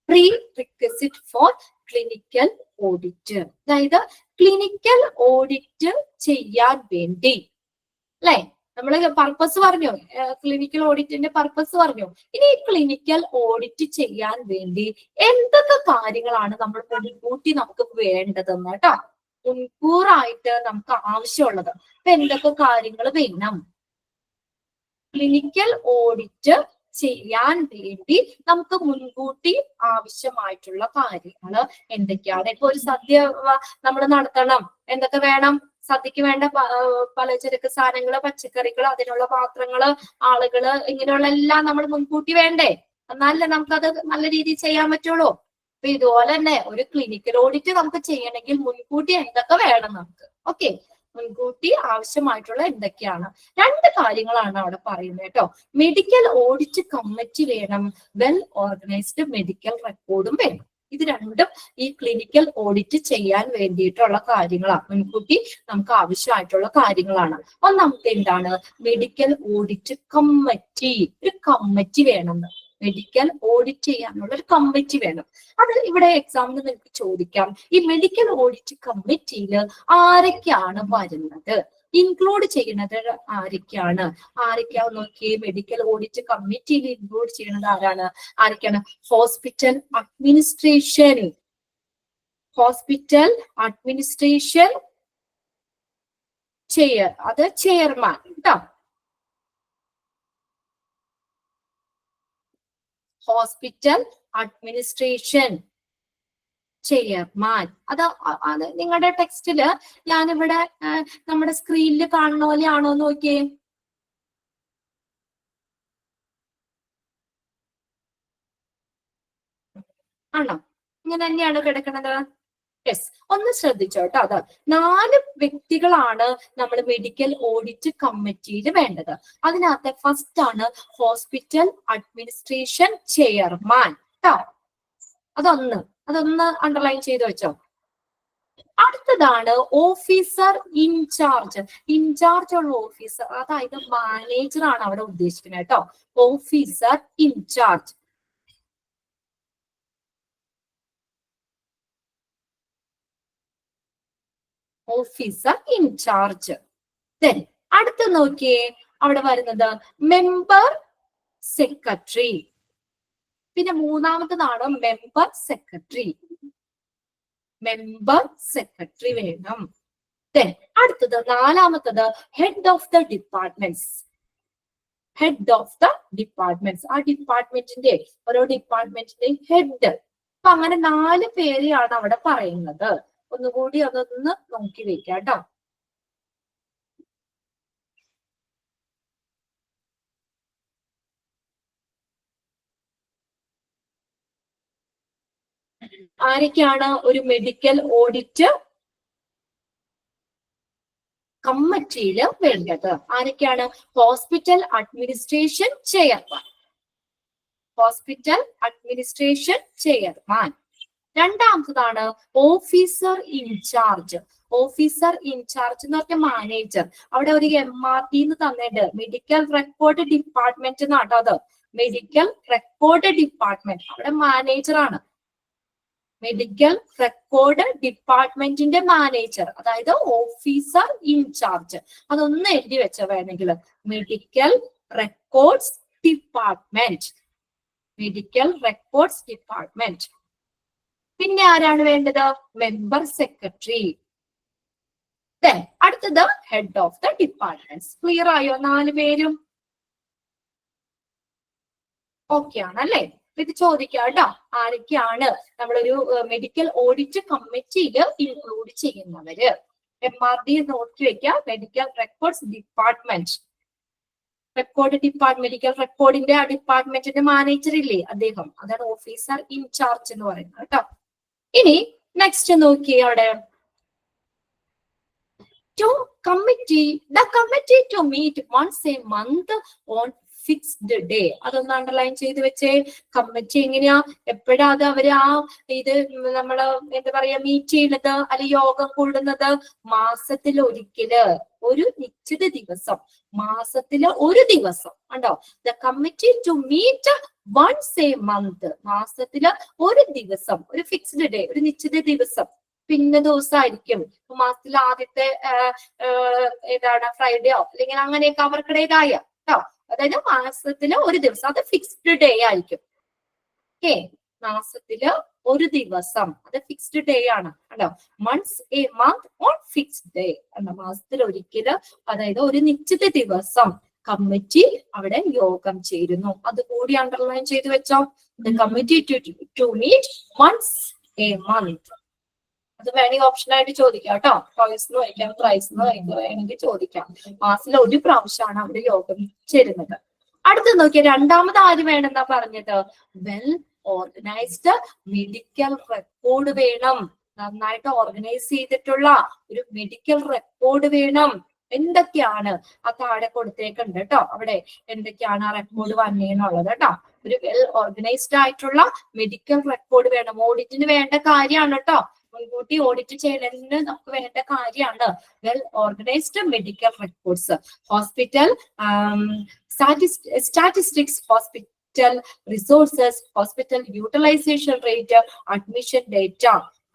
prerequisite for clinical audit. അതായത് ക്ലിനിക്കൽ ഓഡിറ്റ് ചെയ്യാൻ വേണ്ടി, അല്ലെ? നമ്മള് പർപ്പസ് പറഞ്ഞു, ക്ലിനിക്കൽ ഓഡിറ്റിന്റെ പർപ്പസ് പറഞ്ഞു. ഇനി ക്ലിനിക്കൽ ഓഡിറ്റ് ചെയ്യാൻ വേണ്ടി എന്തൊക്കെ കാര്യങ്ങളാണ് നമ്മൾ മുൻകൂട്ടി നമുക്ക് വേണ്ടതെന്ന് കേട്ടോ, മുൻകൂറായിട്ട് നമുക്ക് ആവശ്യമുള്ളത്. അപ്പൊ എന്തൊക്കെ കാര്യങ്ങൾ വേണം? ക്ലിനിക്കൽ ഓഡിറ്റ് ചെയ്യാൻ വേണ്ടി നമുക്ക് മുൻകൂട്ടി ആവശ്യമായിട്ടുള്ള കാര്യങ്ങൾ എന്തൊക്കെയാണ്? ഇപ്പൊ ഒരു സദ്യ നമ്മൾ നടത്തണം, എന്തൊക്കെ വേണം? സദ്യക്ക് വേണ്ട പലചരക്ക് സാധനങ്ങള്, പച്ചക്കറികൾ, അതിനുള്ള പാത്രങ്ങള്, ആളുകള്, ഇങ്ങനെയുള്ള എല്ലാം നമ്മൾ മുൻകൂട്ടി വേണ്ടേ? എന്നാലല്ലേ നമുക്കത് നല്ല രീതിയിൽ ചെയ്യാൻ പറ്റുള്ളൂ. അപ്പൊ ഇതുപോലെ തന്നെ ഒരു ക്ലിനിക്കൽ ഓഡിറ്റ് നമുക്ക് ചെയ്യണമെങ്കിൽ മുൻകൂട്ടി എന്തൊക്കെ വേണം നമുക്ക്? ഓക്കെ, മുൻകൂട്ടി ആവശ്യമായിട്ടുള്ള എന്തൊക്കെയാണ്? രണ്ട് കാര്യങ്ങളാണ് അവിടെ പറയുന്നത് കേട്ടോ. മെഡിക്കൽ ഓഡിറ്റ് കമ്മിറ്റി വേണം, വെൽ ഓർഗനൈസ്ഡ് മെഡിക്കൽ റെക്കോർഡും വേണം. ഇത് രണ്ടും ഈ ക്ലിനിക്കൽ ഓഡിറ്റ് ചെയ്യാൻ വേണ്ടിയിട്ടുള്ള കാര്യങ്ങളാണ്, മുൻകൂട്ടി നമുക്ക് ആവശ്യമായിട്ടുള്ള കാര്യങ്ങളാണ്. ഒന്നാമത്തെ എന്താണ്? Medical audit committee. ഒരു കമ്മിറ്റി വേണമെന്ന്, മെഡിക്കൽ ഓഡിറ്റ് ചെയ്യാനുള്ള ഒരു കമ്മിറ്റി വേണം. അത് ഇവിടെ എക്സാമിന് നിങ്ങൾക്ക് ചോദിക്കാം, ഈ മെഡിക്കൽ ഓഡിറ്റ് കമ്മിറ്റിയിൽ ആരൊക്കെയാണ് വരുന്നത്, ഇൻക്ലൂഡ് ചെയ്യുന്നത് ആരൊക്കെയാണ്? നോക്കിയേ, മെഡിക്കൽ ഓഡിറ്റ് കമ്മിറ്റിയിൽ ഇൻക്ലൂഡ് ചെയ്യുന്നത് ആരൊക്കെയാണ്? ഹോസ്പിറ്റൽ അഡ്മിനിസ്ട്രേഷൻ ചെയർമാൻ കേട്ടോ. Hospital administration chairman. അത് നിങ്ങളുടെ ടെക്സ്റ്റില് ഞാനിവിടെ നമ്മുടെ സ്ക്രീനിൽ കാണുന്ന പോലെ ആണോ നോക്കിയേ? ആണോ? ഇങ്ങനെ തന്നെയാണ് കിടക്കുന്നത്. യെസ്, ഒന്ന് ശ്രദ്ധിച്ചോട്ടോ. അത് 4 വ്യക്തികളാണ് നമ്മൾ മെഡിക്കൽ ഓഡിറ്റ് കമ്മിറ്റിയിൽ വേണ്ടത്. അതിനകത്ത് ഫസ്റ്റ് ആണ് ഹോസ്പിറ്റൽ അഡ്മിനിസ്ട്രേഷൻ ചെയർമാൻ കേട്ടോ. അതൊന്ന് അണ്ടർലൈൻ ചെയ്ത് വെച്ചോ. അടുത്തതാണ് ഓഫീസർ ഇൻചാർജ്. ഇൻചാർജ് ഉള്ള ഓഫീസർ, അതായത് മാനേജർ ആണ് അവിടെ ഉദ്ദേശിക്കുന്നത് കേട്ടോ. Officer in charge. Officer in charge. Then അടുത്ത് നോക്കിയേ, അവിടെ വരുന്നത് മെമ്പർ സെക്രട്ടറി. പിന്നെ മൂന്നാമത്തതാണ് മെമ്പർ സെക്രട്ടറി. മെമ്പർ സെക്രട്ടറി വേണം. ദെൻ അടുത്തത് നാലാമത്തത് head of the departments. Head of the departments, ആ ഡിപ്പാർട്ട്മെന്റിന്റെ ഓരോ ഡിപ്പാർട്ട്മെന്റിന്റെയും ഹെഡ്. അപ്പൊ അങ്ങനെ 4 പേരെയാണ് അവിടെ പറയുന്നത്. ഒന്നുകൂടി അതൊന്ന് നോക്കി വെക്കാം കേട്ടോ. ആരൊക്കെയാണ് ഒരു മെഡിക്കൽ ഓഡിറ്റ് കമ്മിറ്റിയിൽ വേണ്ടത്? ആരൊക്കെയാണ്? Hospital administration chairman. Hospital administration chairman. രണ്ടാമത്തതാണ് ഓഫീസർ ഇൻചാർജ്. ഓഫീസർ ഇൻചാർജ് എന്ന് പറഞ്ഞ മാനേജർ. അവിടെ ഒരു MRD എന്ന് തന്നിട്ട് മെഡിക്കൽ റെക്കോർഡ് ഡിപ്പാർട്ട്മെന്റ് എന്നാട്ടോ. അത് മെഡിക്കൽ റെക്കോർഡ് ഡിപ്പാർട്ട്മെന്റ്, അവിടെ മാനേജർ ആണ്. മെഡിക്കൽ റെക്കോർഡ് ഡിപ്പാർട്ട്മെന്റിന്റെ മാനേജർ, അതായത് ഓഫീസർ ഇൻചാർജ്. അതൊന്ന് എഴുതി വെച്ച വേണമെങ്കിൽ, medical records department. Medical records department. പിന്നെ ആരാണ് വേണ്ടത്? Member secretary. അടുത്തത് head of the departments. Clear ആയോ 4 പേരും? ഓക്കെ ആണല്ലേ? ഇത് ചോദിക്കാം കേട്ടോ. ആരൊക്കെയാണ് നമ്മളൊരു മെഡിക്കൽ ഓഡിറ്റ് കമ്മിറ്റിയിൽ ഇൻക്ലൂഡ് ചെയ്യുന്നവര്? MRD നോക്കി വെക്കുക. Medical records department. Record department, medical റെക്കോർഡിന്റെ ആ ഡിപ്പാർട്ട്മെന്റിന്റെ മാനേജർ ഇല്ലേ, അദ്ദേഹം. അതാണ് ഓഫീസർ ഇൻചാർജ് എന്ന് പറയുന്നത് കേട്ടോ. ഇനി നെക്സ്റ്റ് നോക്കിയേ, അവിടെ the committee to meet once a month on fixed day. അതൊന്ന് അണ്ടർലൈൻ ചെയ്ത് വെച്ചേ. കമ്മിറ്റി എങ്ങനെയാ, എപ്പോഴാ അത് അവര് ഇത് നമ്മള് എന്താ പറയാ മീറ്റ് ചെയ്യുന്നത്, അല്ലെങ്കിൽ യോഗം കൂടുന്നത്? മാസത്തിൽ ഒരിക്കല്, ഒരു നിശ്ചിത ദിവസം, മാസത്തില് ഒരു ദിവസം. ഉണ്ടോ? The committee to meet once a month. മാസത്തില് ഒരു ദിവസം, ഒരു ഫിക്സ്ഡ് ഡേ, ഒരു നിശ്ചിത ദിവസം. പിന്നെ ദിവസമായിരിക്കും. മാസത്തിലെ ആദ്യത്തെ ഏതാണ് ഫ്രൈഡേയോ അല്ലെങ്കിൽ അങ്ങനെയൊക്കെ അവർക്കിടേതായ കേട്ടോ. അതായത് മാസത്തില് ഒരു ദിവസം, അത് ഫിക്സ്ഡ് ഡേ ആയിരിക്കും. ഓക്കെ, മാസത്തില് ഒരു ദിവസം, അത് ഫിക്സ്ഡ് ഡേ ആണ് കേട്ടോ. Months A month on fixed day. മാസത്തിൽ ഒരിക്കല്, അതായത് ഒരു നിശ്ചിത ദിവസം കമ്മിറ്റി അവിടെ യോഗം ചേരുന്നു. അതുകൂടി അണ്ടർലൈൻ ചെയ്ത് വെച്ചോ. The committee to meet once a month. അത് വേണമെങ്കിൽ ഓപ്ഷനായിട്ട് ചോദിക്കാം കേട്ടോ. ടോയ്സ് വയ്ക്കാം, പ്രൈസ് വേണമെങ്കിൽ ചോദിക്കാം. മാസത്തിൽ ഒരു പ്രാവശ്യമാണ് അവിടെ യോഗം ചേരുന്നത്. അടുത്ത് നോക്കിയാൽ രണ്ടാമത് ആര് വേണമെന്നാ പറഞ്ഞത്? വെൽ ഓർഗനൈസ്ഡ് മെഡിക്കൽ റെക്കോർഡ് വേണം. നന്നായിട്ട് ഓർഗനൈസ് ചെയ്തിട്ടുള്ള ഒരു മെഡിക്കൽ റെക്കോർഡ് വേണം. എന്തൊക്കെയാണ് ആ താഴെ കൊടുത്തേക്കുണ്ട് കേട്ടോ. അവിടെ എന്തൊക്കെയാണ് ആ റെക്കോർഡ് വന്നേന്നുള്ളത് കേട്ടോ. ഒരു വെൽ ഓർഗനൈസ്ഡ് ആയിട്ടുള്ള മെഡിക്കൽ റെക്കോർഡ് വേണം. ഓഡിറ്റിന് വേണ്ട കാര്യമാണ് കേട്ടോ. മുൻകൂട്ടി ഓഡിറ്റ് ചെയ്യുന്നതിന് നമുക്ക് വേണ്ട കാര്യമാണ് well organised medical records. Hospital statistics, hospital resources, hospital utilisation rate, admission data.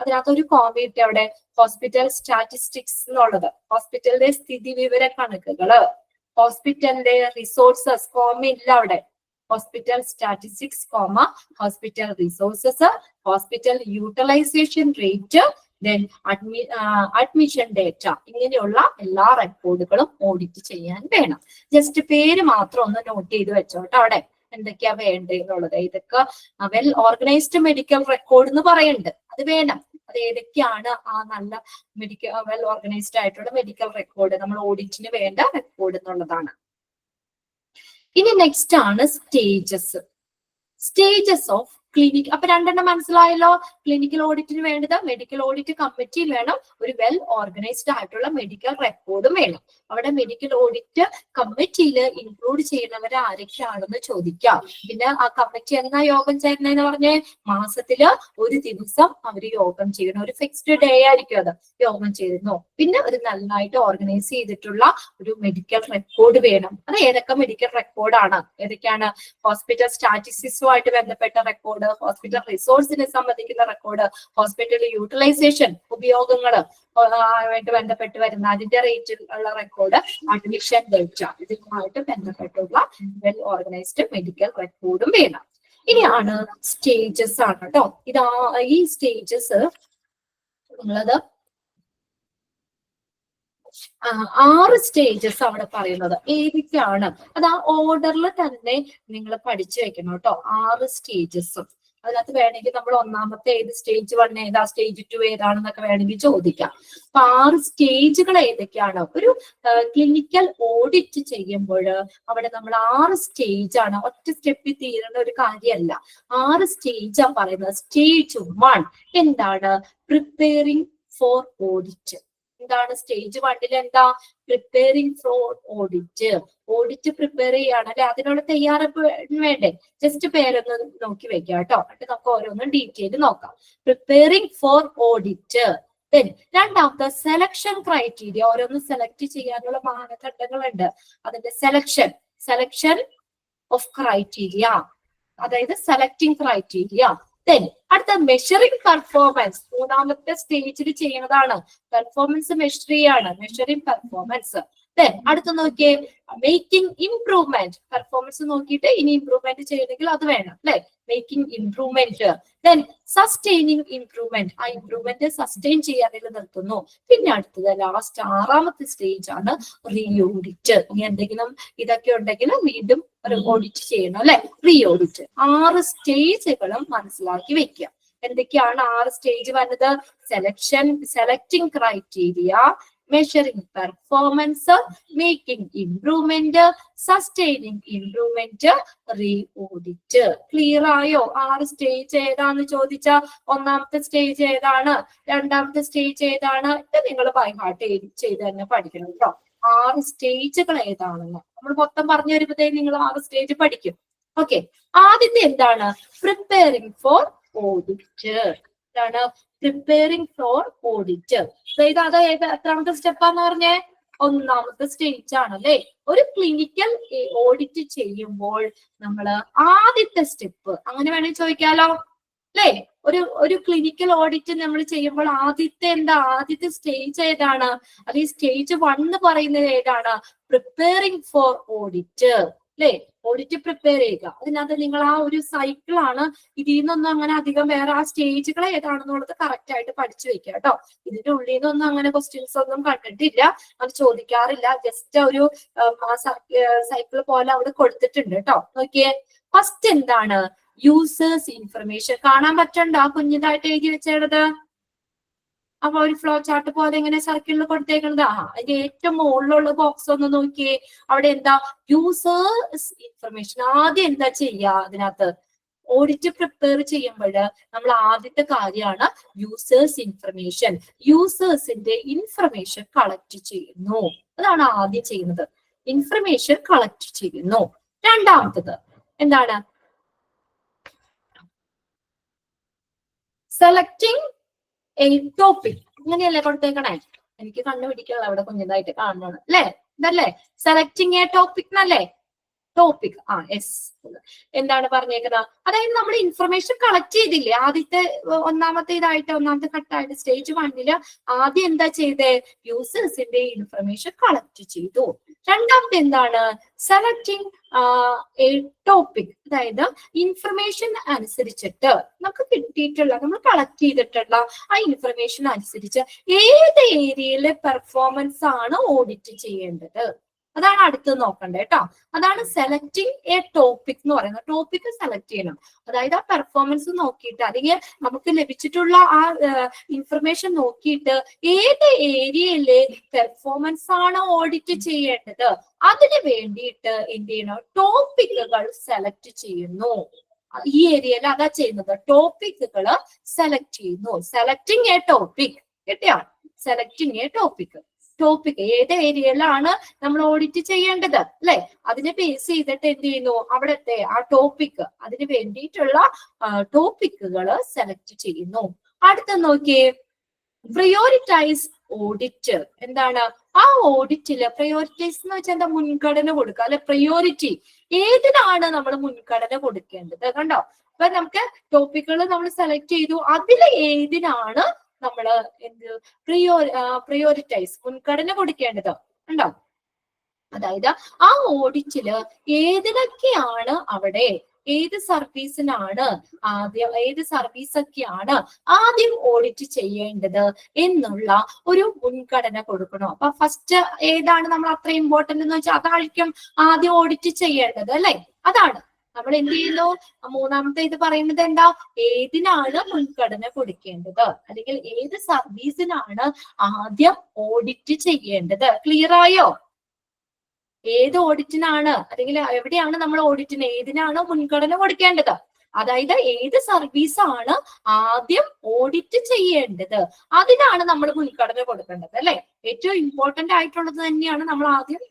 അതിനകത്ത് ഒരു കോമയിട്ട് അവിടെ ഹോസ്പിറ്റൽ സ്റ്റാറ്റിസ്റ്റിക്സ് എന്നുള്ളത്, ഹോസ്പിറ്റലിന്റെ സ്ഥിതി വിവര കണക്കുകള്. ഹോസ്പിറ്റലിന്റെ റിസോഴ്സസ് കോമയില്ല അവിടെ. Hospital statistics comma hospital resources, hospital utilisation rate, then admission data. ഇങ്ങനെയുള്ള എല്ലാ റെക്കോർഡുകളും ഓഡിറ്റ് ചെയ്യാൻ വേണം. ജസ്റ്റ് പേര് മാത്രം ഒന്ന് നോട്ട് ചെയ്ത് വെച്ചോട്ടോ അവിടെ എന്തൊക്കെയാ വേണ്ടതെന്നുള്ളത്. ഇതൊക്കെ വെൽ ഓർഗനൈസ്ഡ് മെഡിക്കൽ റെക്കോർഡ് എന്ന് പറയുന്നുണ്ട്, അത് വേണം. അത് ഏതൊക്കെയാണ് ആ നല്ല മെഡിക്കൽ വെൽ ഓർഗനൈസ്ഡ് ആയിട്ടുള്ള മെഡിക്കൽ റെക്കോർഡ്, നമ്മൾ ഓഡിറ്റിന് വേണ്ട റെക്കോർഡ് എന്നുള്ളതാണ്. ഇനി നെക്സ്റ്റ് ആണ് സ്റ്റേജസ്. Stages of clinic. അപ്പൊ രണ്ടെണ്ണം മനസ്സിലായല്ലോ. ക്ലിനിക്കൽ ഓഡിറ്റിന് വേണ്ടത് മെഡിക്കൽ ഓഡിറ്റ് കമ്മിറ്റി വേണം, ഒരു വെൽ ഓർഗനൈസ്ഡ് ആയിട്ടുള്ള മെഡിക്കൽ റെക്കോർഡും വേണം. അവിടെ മെഡിക്കൽ ഓഡിറ്റ് കമ്മിറ്റിയിൽ ഇൻക്ലൂഡ് ചെയ്യുന്നവർ ആരൊക്കെയാണെന്ന് ചോദിക്കാം. പിന്നെ ആ കമ്മിറ്റി എന്നാ യോഗം ചേരുന്നതെന്ന് പറഞ്ഞേ, മാസത്തില് ഒരു ദിവസം അവര് യോഗം ചെയ്യണം. ഒരു ഫിക്സ്ഡ് ഡേ ആയിരിക്കും അത് യോഗം ചേരുന്നു. പിന്നെ ഒരു നന്നായിട്ട് ഓർഗനൈസ് ചെയ്തിട്ടുള്ള ഒരു മെഡിക്കൽ റെക്കോർഡ് വേണം. അത് ഏതൊക്കെ മെഡിക്കൽ റെക്കോർഡാണ്? ഏതൊക്കെയാണ്? ഹോസ്പിറ്റൽ സ്റ്റാറ്റിസ്റ്റിക്സുമായിട്ട് ബന്ധപ്പെട്ട റെക്കോർഡ്, ഹോസ്പിറ്റൽ റിസോഴ്സിനെ സംബന്ധിക്കുന്ന റെക്കോർഡ്, ഹോസ്പിറ്റൽ യൂട്ടിലൈസേഷൻ ഉപയോഗങ്ങള് ആയിട്ട് ബന്ധപ്പെട്ട് വരുന്ന അതിന്റെ റേറ്റിൽ ഉള്ള റെക്കോർഡ്, അഡ്മിഷൻ ഡേറ്റ, ഇതുമായിട്ട് ബന്ധപ്പെട്ടുള്ള വെൽ ഓർഗനൈസ്ഡ് മെഡിക്കൽ റെക്കോർഡും വേണം. ഇനിയാണ് സ്റ്റേജസ് ആണ് കേട്ടോ. ഈ സ്റ്റേജസ് ഉള്ളത് 6 സ്റ്റേജസ് അവിടെ പറയുന്നത് ഏതൊക്കെയാണ്? അത് ആ ഓർഡറിൽ തന്നെ നിങ്ങൾ പഠിച്ചു വെക്കണം കേട്ടോ. 6 സ്റ്റേജസും അതിനകത്ത് വേണമെങ്കിൽ നമ്മൾ ഒന്നാമത്തെ ഏത് സ്റ്റേജ് 1 ഏതാ, സ്റ്റേജ് 2 ഏതാണെന്നൊക്കെ വേണമെങ്കിൽ ചോദിക്കാം. അപ്പൊ 6 സ്റ്റേജുകൾ ഏതൊക്കെയാണ്? ഒരു ക്ലിനിക്കൽ ഓഡിറ്റ് ചെയ്യുമ്പോൾ അവിടെ നമ്മൾ 6 സ്റ്റേജ് ആണ്, ഒറ്റ സ്റ്റെപ്പിൽ തീരുന്ന ഒരു കാര്യമല്ല. 6 സ്റ്റേജാണ് പറയുന്നത്. സ്റ്റേജ് 1 എന്താണ്? Preparing for audit. എന്താണ് സ്റ്റേജ് 1 എന്താ? Preparing for audit. Audit prepare ചെയ്യാണ് അല്ലെ, അതിനുള്ള തയ്യാറെടുപ്പ് വേണ്ടേ? ജസ്റ്റ് പേരൊന്ന് നോക്കി വെക്കാം കേട്ടോ, എന്നിട്ട് നമുക്ക് ഓരോന്നും ഡീറ്റെയിൽ നോക്കാം. Preparing for audit. രണ്ടാമത്തെ സെലക്ഷൻ ക്രൈറ്റീരിയ. ഓരോന്ന് സെലക്ട് ചെയ്യാനുള്ള മാനദണ്ഡങ്ങളുണ്ട്. അതിന്റെ സെലക്ഷൻ ഓഫ് ക്രൈറ്റീരിയ, അതായത് സെലക്ടിങ് ക്രൈറ്റീരിയ. അടുത്ത മെഷറിംഗ് പെർഫോമൻസ്. മൂന്നാമത്തെ സ്റ്റേജിൽ ചെയ്യുന്നതാണ്. പെർഫോമൻസ് മെഷർ ചെയ്യാണ്, മെഷറിംഗ് പെർഫോമൻസ്. അടുത്ത നോക്കിയേ, മേക്കിംഗ് ഇംപ്രൂവ്മെന്റ്. പെർഫോമൻസ് നോക്കിയിട്ട് ഇനി ഇംപ്രൂവ്മെന്റ് ചെയ്യണമെങ്കിൽ അത് വേണം അല്ലെ, മേക്കിംഗ് ഇംപ്രൂവ്മെന്റ്. Sustaining improvement. ആ ഇംപ്രൂവ്മെന്റ് സസ്റ്റെയിൻ ചെയ്യാതെ നിർത്തുന്നു. പിന്നെ അടുത്തത് ലാസ്റ്റ് 6ാമത്തെ സ്റ്റേജ് ആണ് റീ ഓഡിറ്റ്. ഇനി എന്തെങ്കിലും ഇതൊക്കെ ഉണ്ടെങ്കിൽ വീണ്ടും ഒരു ഓഡിറ്റ് ചെയ്യണം അല്ലെ, റീ ഓഡിറ്റ്. 6 സ്റ്റേജുകളും മനസ്സിലാക്കി വെക്കുക. എന്തൊക്കെയാണ് 6 സ്റ്റേജ് വരുന്നത്? Selecting criteria, measuring performance, making improvement, sustaining improvement, re-audit. Clear ആയോ? 6 സ്റ്റേജ് ഏതാന്ന് ചോദിച്ചാ ഒന്നാമത്തെ സ്റ്റേജ് ഏതാണ്, രണ്ടാമത്തെ സ്റ്റേജ് ഏതാണ്? ഇത് നിങ്ങൾ ബൈ ഹാർട്ട് ചെയ്ത് തന്നെ പഠിക്കണം കേട്ടോ. 6 സ്റ്റേജുകൾ ഏതാണെന്ന് നമ്മൾ മൊത്തം പറഞ്ഞു വരുമ്പോഴത്തേക്ക് നിങ്ങൾ 6 സ്റ്റേജ് പഠിക്കും. ഓക്കെ, ആദ്യത്തെ എന്താണ്? Preparing for audit. എന്താണ്? Preparing for audit. അതായത് എത്രാമത്തെ സ്റ്റെപ്പാന്ന് പറഞ്ഞേ? 1ാമത്തെ സ്റ്റേജ് ആണല്ലേ. ഒരു ക്ലിനിക്കൽ ഓഡിറ്റ് ചെയ്യുമ്പോൾ നമ്മൾ ആദ്യത്തെ സ്റ്റെപ്പ്, അങ്ങനെ വേണമെങ്കിൽ ചോദിക്കാലോ അല്ലേ? ഒരു ക്ലിനിക്കൽ ഓഡിറ്റ് നമ്മൾ ചെയ്യുമ്പോൾ ആദ്യത്തെ സ്റ്റേജ് ഏതാണ്? അത് ഈ സ്റ്റേജ് 1 പറയുന്നത് ഏതാണ്? പ്രിപ്പയറിംഗ് ഫോർ ഓഡിറ്റ് അല്ലേ. ഓഡിറ്റ് പ്രിപ്പയർ ചെയ്യുക. അതിനകത്ത് നിങ്ങൾ ആ ഒരു സൈക്കിളാണ്. ഇതിൽ നിന്നൊന്നും അങ്ങനെ അധികം വേറെ ആ സ്റ്റേജുകൾ ഏതാണെന്നുള്ളത് കറക്റ്റ് ആയിട്ട് പഠിച്ചു വെക്കുക കേട്ടോ. ഇതിന്റെ ഉള്ളിൽ നിന്നൊന്നും അങ്ങനെ ക്വസ്റ്റ്യൻസ് ഒന്നും കണ്ടിട്ടില്ല, അത് ചോദിക്കാറില്ല. ജസ്റ്റ് ഒരു സൈക്കിൾ പോലെ അവിടെ കൊടുത്തിട്ടുണ്ട് കേട്ടോ. നോക്കിയേ, ഫസ്റ്റ് എന്താണ്? Users information. കാണാൻ പറ്റണ്ടോ ആ കുഞ്ഞിതായിട്ട് എഴുതി വെച്ചേടത്? അപ്പൊ ഒരു ഫ്ലോ ചാർട്ട് പോലെ ഇങ്ങനെ സർക്കിളിൽ കൊടുത്തേക്കുന്നത്. അതിന്റെ ഏറ്റവും മുകളിലുള്ള ബോക്സ് ഒന്ന് നോക്കിയേ, അവിടെ എന്താ? Users information. ആദ്യം എന്താ ചെയ്യുക അതിനകത്ത്? ഓഡിറ്റ് പ്രിപ്പയർ ചെയ്യുമ്പോൾ നമ്മൾ ആദ്യത്തെ കാര്യമാണ് യൂസേഴ്സ് ഇൻഫർമേഷൻ. യൂസേഴ്സിന്റെ ഇൻഫർമേഷൻ കളക്ട് ചെയ്യുന്നു. അതാണ് ആദ്യം ചെയ്യുന്നത്, ഇൻഫർമേഷൻ കളക്ട് ചെയ്യുന്നു. രണ്ടാമത്തത് എന്താണ്? Selecting A topic. അങ്ങനെയല്ലേ കൊടുത്തേക്കണേ? എനിക്ക് കണ്ടുപിടിക്കാനുള്ള അവിടെ കുഞ്ഞതായിട്ട് കാണണം അല്ലേ? ഇതല്ലേ സെലക്ടിങ് എ ടോപ്പിക് എന്നല്ലേ? ടോപ്പിക്. യെസ്. എന്താണ് പറഞ്ഞേക്കുന്നത്? അതായത് നമ്മൾ ഇൻഫർമേഷൻ കളക്ട് ചെയ്തില്ലേ ഒന്നാമത്തെ ഘട്ടമായിട്ട് സ്റ്റേജ് 1 ആദ്യം എന്താ ചെയ്തേ? യൂസേഴ്സിന്റെ ഇൻഫർമേഷൻ കളക്ട് ചെയ്തു. രണ്ടാമത്തെ എന്താണ്? Selecting A topic. അതായത് ഇൻഫർമേഷൻ അനുസരിച്ചിട്ട് നമുക്ക് കിട്ടിയിട്ടുള്ള, നമ്മൾ കളക്ട് ചെയ്തിട്ടുള്ള ആ ഇൻഫർമേഷൻ അനുസരിച്ച് ഏത് ഏരിയയിലെ പെർഫോമൻസ് ആണ് ഓഡിറ്റ് ചെയ്യേണ്ടത്, അതാണ് അടുത്ത് നോക്കണ്ടേ കേട്ടോ. അതാണ് സെലക്ടിങ് എ ടോപ്പിക് എന്ന് പറയുന്നത്. ടോപ്പിക് സെലക്ട് ചെയ്യണം. അതായത് ആ പെർഫോമൻസ് നോക്കിയിട്ട്, അല്ലെങ്കിൽ നമുക്ക് ലഭിച്ചിട്ടുള്ള ആ ഇൻഫർമേഷൻ നോക്കിയിട്ട് ഏത് ഏരിയയിലെ പെർഫോമൻസ് ആണ് ഓഡിറ്റ് ചെയ്യേണ്ടത്, അതിന് വേണ്ടിയിട്ട് എന്ത് ചെയ്യണം? ടോപ്പിക്കുകൾ സെലക്ട് ചെയ്യുന്നു. ഈ ഏരിയയിൽ അതാ ചെയ്യുന്നത്. ടോപ്പിക്കുകള് സെലക്ട് ചെയ്യുന്നു. സെലക്ടിങ് എ ടോപ്പിക്, കിട്ടിയോ? Selecting A topic. ടോപ്പിക് ഏത് ഏരിയയിലാണ് നമ്മൾ ഓഡിറ്റ് ചെയ്യേണ്ടത് അല്ലെ, അതിനെ ബേസ് ചെയ്തിട്ട് എന്ത് ചെയ്യുന്നു, അവിടത്തെ ആ ടോപ്പിക്, അതിന് വേണ്ടിയിട്ടുള്ള ടോപ്പിക്കുകൾ സെലക്ട് ചെയ്യുന്നു. അടുത്ത നോക്കിയേ, പ്രയോറിറ്റൈസ് ഓഡിറ്റ്. എന്താണ് ആ ഓഡിറ്റില് പ്രയോറിറ്റൈസ് എന്ന് വെച്ചാൽ എന്താ, മുൻഗണന കൊടുക്കുക അല്ലെ. പ്രയോറിറ്റി ഏതിനാണ് നമ്മൾ മുൻഗണന കൊടുക്കേണ്ടത്, കണ്ടോ? അപ്പൊ നമുക്ക് ടോപ്പിക്കുകൾ നമ്മൾ സെലക്ട് ചെയ്തു, അതിൽ ഏതിനാണ് നമ്മള് എന്ത് പ്രയോറിറ്റൈസ് മുൻഗണന കൊടുക്കേണ്ടത്, കണ്ടോ? അതായത് ആ ഓഡിറ്റില് ഏതിനൊക്കെയാണ് അവിടെ, ഏത് സർവീസിനാണ് ആദ്യം, ഏത് സർവീസൊക്കെയാണ് ആദ്യം ഓഡിറ്റ് ചെയ്യേണ്ടത് എന്നുള്ള ഒരു മുൻഗണന കൊടുക്കണം. അപ്പൊ ഫസ്റ്റ് ഏതാണ് നമ്മൾ അത്ര ഇമ്പോർട്ടന്റ് എന്ന് വെച്ചാൽ അതായിരിക്കും ആദ്യം ഓഡിറ്റ് ചെയ്യേണ്ടത് അല്ലെ. അതാണ് നമ്മൾ എന്ത് ചെയ്യുന്നു, മൂന്നാമത്തെ ഇത് പറയുന്നത് എന്താ, ഏതിനാണ് മുൻഗണന കൊടുക്കേണ്ടത്, അല്ലെങ്കിൽ ഏത് സർവീസിനാണ് ആദ്യം ഓഡിറ്റ് ചെയ്യേണ്ടത്. ക്ലിയർ ആയോ? ഏത് ഓഡിറ്റിനാണ്, അല്ലെങ്കിൽ എവിടെയാണ് നമ്മൾ ഓഡിറ്റിന് ഏതിനാണ് മുൻഗണന കൊടുക്കേണ്ടത്, അതായത് ഏത് സർവീസാണ് ആദ്യം ഓഡിറ്റ് ചെയ്യേണ്ടത് അതിനാണ് നമ്മൾ മുൻഗണന കൊടുക്കേണ്ടത് അല്ലെ. ഏറ്റവും ഇമ്പോർട്ടന്റ് ആയിട്ടുള്ളത് തന്നെയാണ് നമ്മൾ ആദ്യം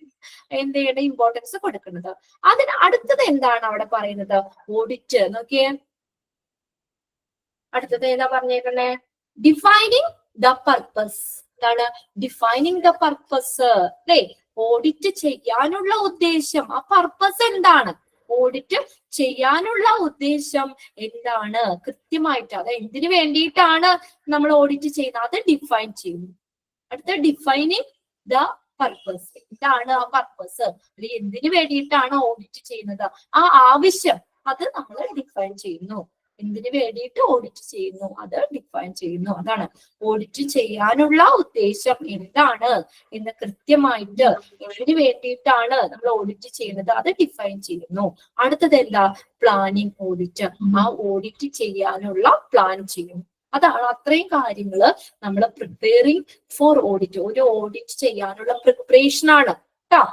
എന്ത് ചെയ്യേണ്ട, ഇമ്പോർട്ടൻസ് കൊടുക്കുന്നത്. അതിന് അടുത്തത് എന്താണ് അവിടെ പറയുന്നത്, ഓഡിറ്റ്. നോക്കിയേ, അടുത്തത് ഏതാ പറഞ്ഞേക്കണേ, ഡിഫൈനിങ് ദ പർപ്പസ്. എന്താണ് ഡിഫൈനിങ് ദ പർപ്പസ് അല്ലെ. ഓഡിറ്റ് ചെയ്യാനുള്ള ഉദ്ദേശം, ആ പർപ്പസ് എന്താണ്, ഓഡിറ്റ് ചെയ്യാനുള്ള ഉദ്ദേശം എന്താണ് കൃത്യമായിട്ട്, അത് എന്തിനു വേണ്ടിയിട്ടാണ് നമ്മൾ ഓഡിറ്റ് ചെയ്യുന്നത്, അത് ഡിഫൈൻ ചെയ്യുന്നു. അടുത്ത ഡിഫൈനിങ് ദ പർപ്പസ്. എന്താണ് ആ പർപ്പസ്, എന്തിനു വേണ്ടിയിട്ടാണ് ഓഡിറ്റ് ചെയ്യുന്നത്, ആ ആവശ്യം അത് നമ്മൾ ഡിഫൈൻ ചെയ്യുന്നു. എന്തിനു വേണ്ടിയിട്ട് ഓഡിറ്റ് ചെയ്യുന്നു അത് ഡിഫൈൻ ചെയ്യുന്നു. അതാണ് ഓഡിറ്റ് ചെയ്യാനുള്ള ഉദ്ദേശം എന്താണ് എന്ന് കൃത്യമായിട്ട് എന്തിനു വേണ്ടിയിട്ടാണ് നമ്മൾ ഓഡിറ്റ് ചെയ്യുന്നത് അത് ഡിഫൈൻ ചെയ്യുന്നു. അടുത്തത് എന്താ, പ്ലാനിങ് ഓഡിറ്റ്. ആ ഓഡിറ്റ് ചെയ്യാനുള്ള പ്ലാൻ ചെയ്യും. അതാണ് അത്രയും കാര്യങ്ങള് നമ്മൾ പ്രിപ്പയറിംഗ് ഫോർ ഓഡിറ്റ്, ഒരു ഓഡിറ്റ് ചെയ്യാനുള്ള പ്രിപ്പറേഷൻ ആണ് കേട്ടോ.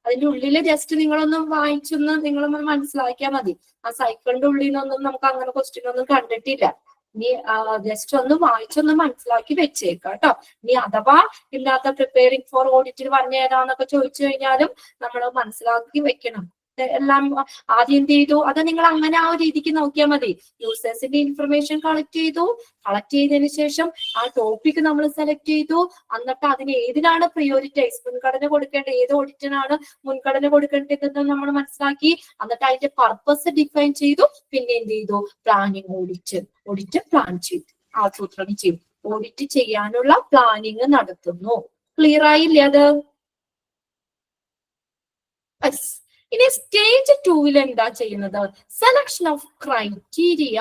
അതിന്റെ ഉള്ളില് ജസ്റ്റ് നിങ്ങളൊന്ന് വായിച്ചൊന്ന് നിങ്ങളൊന്ന് മനസ്സിലാക്കിയാൽ മതി. ആ സൈക്കിളിന്റെ ഉള്ളിൽ നിന്നൊന്നും നമുക്ക് അങ്ങനെ ക്വസ്റ്റ്യൻ ഒന്നും കണ്ടിട്ടില്ല. ഇനി ജസ്റ്റ് ഒന്ന് വായിച്ചൊന്ന് മനസ്സിലാക്കി വെച്ചേക്കാം കേട്ടോ. ഇനി അഥവാ ഇല്ലാത്ത പ്രിപ്പയറിംഗ് ഫോർ ഓഡിറ്റിന് പറഞ്ഞു തരാന്നൊക്കെ ചോദിച്ചു കഴിഞ്ഞാലും നമ്മൾ മനസ്സിലാക്കി വെക്കണം. എല്ലാം ആദ്യം എന്ത് ചെയ്തു, അത് നിങ്ങൾ അങ്ങനെ ആ രീതിക്ക് നോക്കിയാൽ മതി. യൂസേഴ്സിന്റെ ഇൻഫർമേഷൻ കളക്ട് ചെയ്തതിനു ശേഷം ആ ടോപ്പിക് നമ്മൾ സെലക്ട് ചെയ്തു, എന്നിട്ട് അതിന് ഏതിനാണ് പ്രയോറിറ്റൈസ് മുൻഗണന കൊടുക്കേണ്ടത്, ഏത് ഓഡിറ്റിനാണ് മുൻഗണന കൊടുക്കേണ്ടതെന്ന് നമ്മൾ മനസ്സിലാക്കി, എന്നിട്ട് അതിന്റെ പർപ്പസ് ഡിഫൈൻ ചെയ്തു. പിന്നെ എന്ത് ചെയ്തു, പ്ലാനിങ് ഓഡിറ്റ് പ്ലാൻ ചെയ്തു, ആസൂത്രണം ചെയ്തു. ഓഡിറ്റ് ചെയ്യാനുള്ള പ്ലാനിങ് നടത്തുന്നു. ക്ലിയർ ആയില്ലേ അത്? ഇനി സ്റ്റേജ് 2 എന്താ ചെയ്യുന്നത്, സെലക്ഷൻ ഓഫ് ക്രൈറ്റീരിയ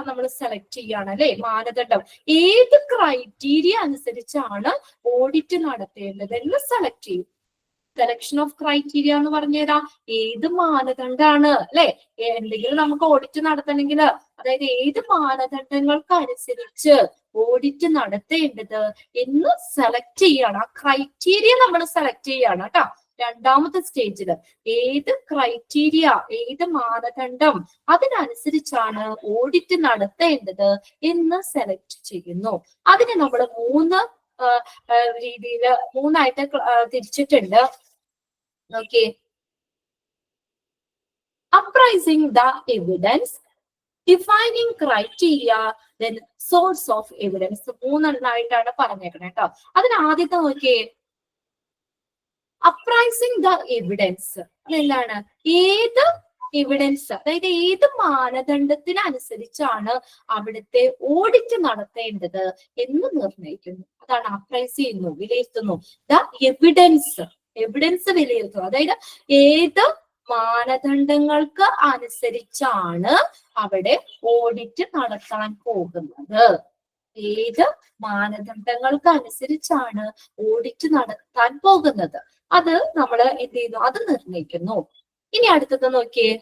നമ്മൾ സെലക്ട് ചെയ്യാണ് അല്ലെ. മാനദണ്ഡം, ഏത് ക്രൈറ്റീരിയ അനുസരിച്ചാണ് ഓഡിറ്റ് നടത്തേണ്ടത് എന്ന് സെലക്ട് ചെയ്യും. സെലക്ഷൻ ഓഫ് ക്രൈറ്റീരിയ എന്ന് പറഞ്ഞുതരാ, ഏത് മാനദണ്ഡാണ് അല്ലെ, എന്തെങ്കിലും നമുക്ക് ഓഡിറ്റ് നടത്തണമെങ്കിൽ അതായത് ഏത് മാനദണ്ഡങ്ങൾക്ക് അനുസരിച്ച് ഓഡിറ്റ് നടത്തേണ്ടത് എന്ന് സെലക്ട് ചെയ്യാണ്. ആ ക്രൈറ്റീരിയ നമ്മൾ സെലക്ട് ചെയ്യാണ് കേട്ടോ. രണ്ടാമത്തെ സ്റ്റേജില് ഏത് ക്രൈറ്റീരിയ, ഏത് മാനദണ്ഡം അതിനനുസരിച്ചാണ് ഓഡിറ്റ് നടത്തേണ്ടത് എന്ന് സെലക്ട് ചെയ്യുന്നു. അതിന് നമ്മൾ 3 രീതിയിൽ 3ആയിട്ട് തിരിച്ചിട്ടുണ്ട്. Okay, uprising the evidence, defining criteria, then source of evidence. 3 എണ്ണമായിട്ടാണ് പറഞ്ഞേക്കണേ കേട്ടോ. അതിന് ആദ്യത്തെ നോക്കിയേ, അപ്രൈസിംഗ് ദ എവിഡൻസ്. എന്താണ്, ഏത് എവിഡൻസ്, അതായത് ഏത് മാനദണ്ഡത്തിനനുസരിച്ചാണ് അവിടുത്തെ ഓഡിറ്റ് നടത്തേണ്ടത് എന്ന് നിർണ്ണയിക്കുന്നു. അതാണ് അപ്രൈസ് ചെയ്യുന്നു, വിലയിരുത്തുന്നു. ദ എവിഡൻസ് വിലയിരുത്തുന്നു. അതായത് ഏത് മാനദണ്ഡങ്ങൾക്ക് അനുസരിച്ചാണ് അവിടെ ഓഡിറ്റ് നടത്താൻ പോകുന്നത്, ഏത് മാനദണ്ഡങ്ങൾക്ക് അനുസരിച്ചാണ് ഓഡിറ്റ് നടത്താൻ പോകുന്നത് അത് നമ്മൾ എന്ത് ചെയ്യുന്നു, അത് നിർണ്ണയിക്കുന്നു. ഇനി അടുത്തത് നോക്കിയേ,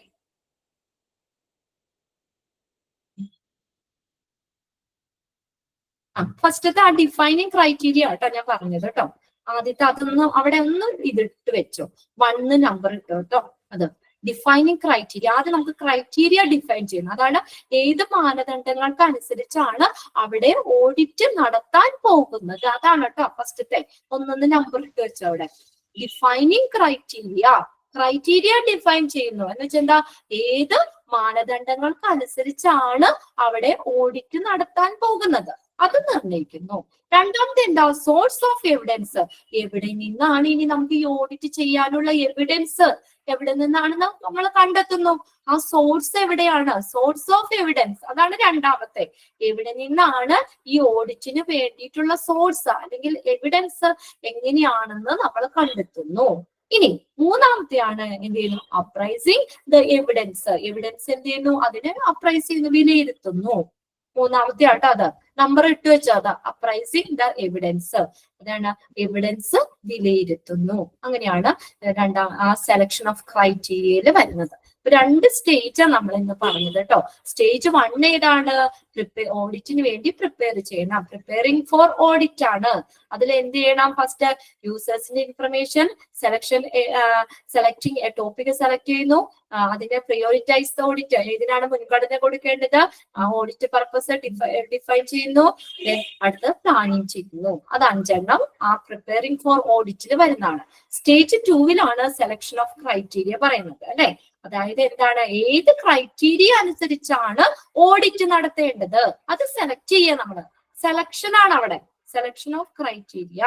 ഫസ്റ്റത്തെ ആ ഡിഫൈനിങ് ക്രൈറ്റീരിയ കേട്ടോ ഞാൻ പറഞ്ഞത് കേട്ടോ. ആദ്യത്തെ അതൊന്നും അവിടെ ഒന്ന് ഇതിട്ട് വെച്ചോ, 1 നമ്പർ ഇട്ടോ കേട്ടോ. അത് ഡിഫൈനിങ് ക്രൈറ്റീരിയ. ആദ്യം നമുക്ക് ക്രൈറ്റീരിയ ഡിഫൈൻ ചെയ്യണം. അതാണ് ഏത് മാനദണ്ഡങ്ങൾക്ക് അനുസരിച്ചാണ് അവിടെ ഓഡിറ്റ് നടത്താൻ പോകുന്നത്. അതാണ് കേട്ടോ ഫസ്റ്റത്തെ. ഒന്നൊന്ന് നമ്പർ ഇട്ട് വെച്ചോ അവിടെ. Defining criteria. ക്രൈറ്റീരിയ ഡിഫൈൻ ചെയ്യുന്നു എന്ന് വെച്ചാൽ എന്താ, ഏത് മാനദണ്ഡങ്ങൾക്ക് അനുസരിച്ചാണ് അവിടെ ഓഡിറ്റ് നടത്താൻ പോകുന്നത് അത് നിർണ്ണയിക്കുന്നു. രണ്ടാമത്തെ എന്താ, സോഴ്സ് ഓഫ് എവിഡൻസ്. എവിടെ നിന്നാണ് ഇനി നമുക്ക് ഈ ഓഡിറ്റ് ചെയ്യാനുള്ള എവിഡൻസ് എവിടെ നിന്നാണെന്ന് നമ്മൾ കണ്ടെത്തുന്നു. ആ സോഴ്സ് എവിടെയാണ്, സോഴ്സ് ഓഫ് എവിഡൻസ്. അതാണ് രണ്ടാമത്തെ. എവിടെ നിന്നാണ് ഈ ഓഡിറ്റിന് വേണ്ടിയിട്ടുള്ള സോഴ്സ് അല്ലെങ്കിൽ എവിഡൻസ് എങ്ങനെയാണെന്ന് നമ്മൾ കണ്ടെത്തുന്നു. ഇനി മൂന്നാമത്തെയാണ് എന്ത് ചെയ്യുന്നു, അപ്രൈസിങ് ദ എവിഡൻസ്. എവിഡൻസ് എന്ത് ചെയ്യുന്നു, അതിനെ അപ്രൈസ് ചെയ്യുന്നു, വിലയിരുത്തുന്നു. മൂന്നാമത്തെ ആട്ടോ അത്. നമ്പർ ഇട്ട് വെച്ചോ, അത് അപ്രൈസിങ് ദ എവിഡൻസ്. അതാണ് എവിഡൻസ് വിലയിരുത്തുന്നു. അങ്ങനെയാണ് ആ സെലക്ഷൻ ഓഫ് ക്രൈറ്റീരിയയിൽ വരുന്നത്. രണ്ട് സ്റ്റേജാണ് നമ്മൾ ഇന്ന് പറഞ്ഞത് കേട്ടോ. സ്റ്റേജ് 1 ഏതാണ്, ഓഡിറ്റിന് വേണ്ടി പ്രിപ്പയർ ചെയ്യണം. പ്രിപ്പയറിംഗ് ഫോർ ഓഡിറ്റ് ആണ്. അതിൽ എന്ത് ചെയ്യണം, ഫസ്റ്റ് യൂസേഴ്സിന്റെ ഇൻഫർമേഷൻ സെലക്ടിങ് ടോപ്പിക് സെലക്ട് ചെയ്യുന്നു. അതിനെ പ്രിയോറിറ്റൈസ് ദ ഓഡിറ്റ്. ഇതിനാണ് മുൻഗണന കൊടുക്കേണ്ടത്. ഓഡിറ്റ് പർപ്പസ് ഡിഫൈൻ ചെയ്യുന്നു. അടുത്ത് പ്ലാനിങ് ചെയ്യുന്നു. അത് 5 എണ്ണം ആ പ്രിപ്പയറിംഗ് ഫോർ ഓഡിറ്റിൽ വരുന്നതാണ്. സ്റ്റേജ് 2 സെലക്ഷൻ ഓഫ് ക്രൈറ്റീരിയ പറയുന്നത് അല്ലെ. അതായത് എന്താണ്, ഏത് ക്രൈറ്റീരിയ അനുസരിച്ചാണ് ഓഡിറ്റ് നടത്തേണ്ടത് അത് സെലക്ട് ചെയ്യുക നമ്മള്. സെലക്ഷൻ ആണ് അവിടെ, സെലക്ഷൻ ഓഫ് ക്രൈറ്റീരിയ.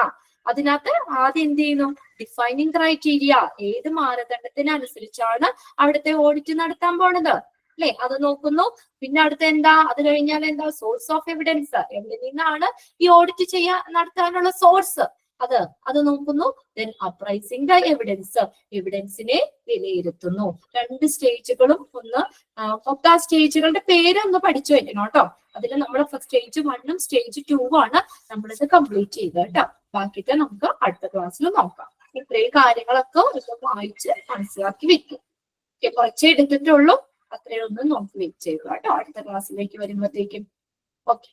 അതിനകത്ത് ആദ്യം എന്ത് ചെയ്യുന്നു, ഡിഫൈനിങ് ക്രൈറ്റീരിയ. ഏത് മാനദണ്ഡത്തിനനുസരിച്ചാണ് അവിടുത്തെ ഓഡിറ്റ് നടത്താൻ പോണത് അല്ലെ, അത് നോക്കുന്നു. പിന്നെ അടുത്ത എന്താ, അത് കഴിഞ്ഞാൽ എന്താ, സോഴ്സ് ഓഫ് എവിഡൻസ്. എവിടെ നിന്നാണ് ഈ ഓഡിറ്റ് നടത്താനുള്ള സോഴ്സ്, അത് നോക്കുന്നു. Then appraising the evidence. എവിഡൻസിനെ വിലയിരുത്തുന്നു. രണ്ട് സ്റ്റേജുകളും ഒക്കെ ആ സ്റ്റേജുകളുടെ പേരൊന്ന് പഠിച്ചു വെക്കണം കേട്ടോ. അതിൽ നമ്മൾ സ്റ്റേജ് 1 സ്റ്റേജ് 2 ആണ് നമ്മളിത് കംപ്ലീറ്റ് ചെയ്തത് കേട്ടോ. ബാക്കിയിട്ട് നമുക്ക് അടുത്ത ക്ലാസ്സിൽ നോക്കാം. ഇത്രയും കാര്യങ്ങളൊക്കെ ഒന്ന് വായിച്ച് മനസ്സിലാക്കി വെക്കും. കുറച്ചേ എടുത്തിട്ടുള്ളൂ, അത്രയൊന്നും നോക്കി വെച്ചേക്കുക കേട്ടോ. അടുത്ത ക്ലാസ്സിലേക്ക് വരുമ്പോഴത്തേക്കും. ഓക്കെ.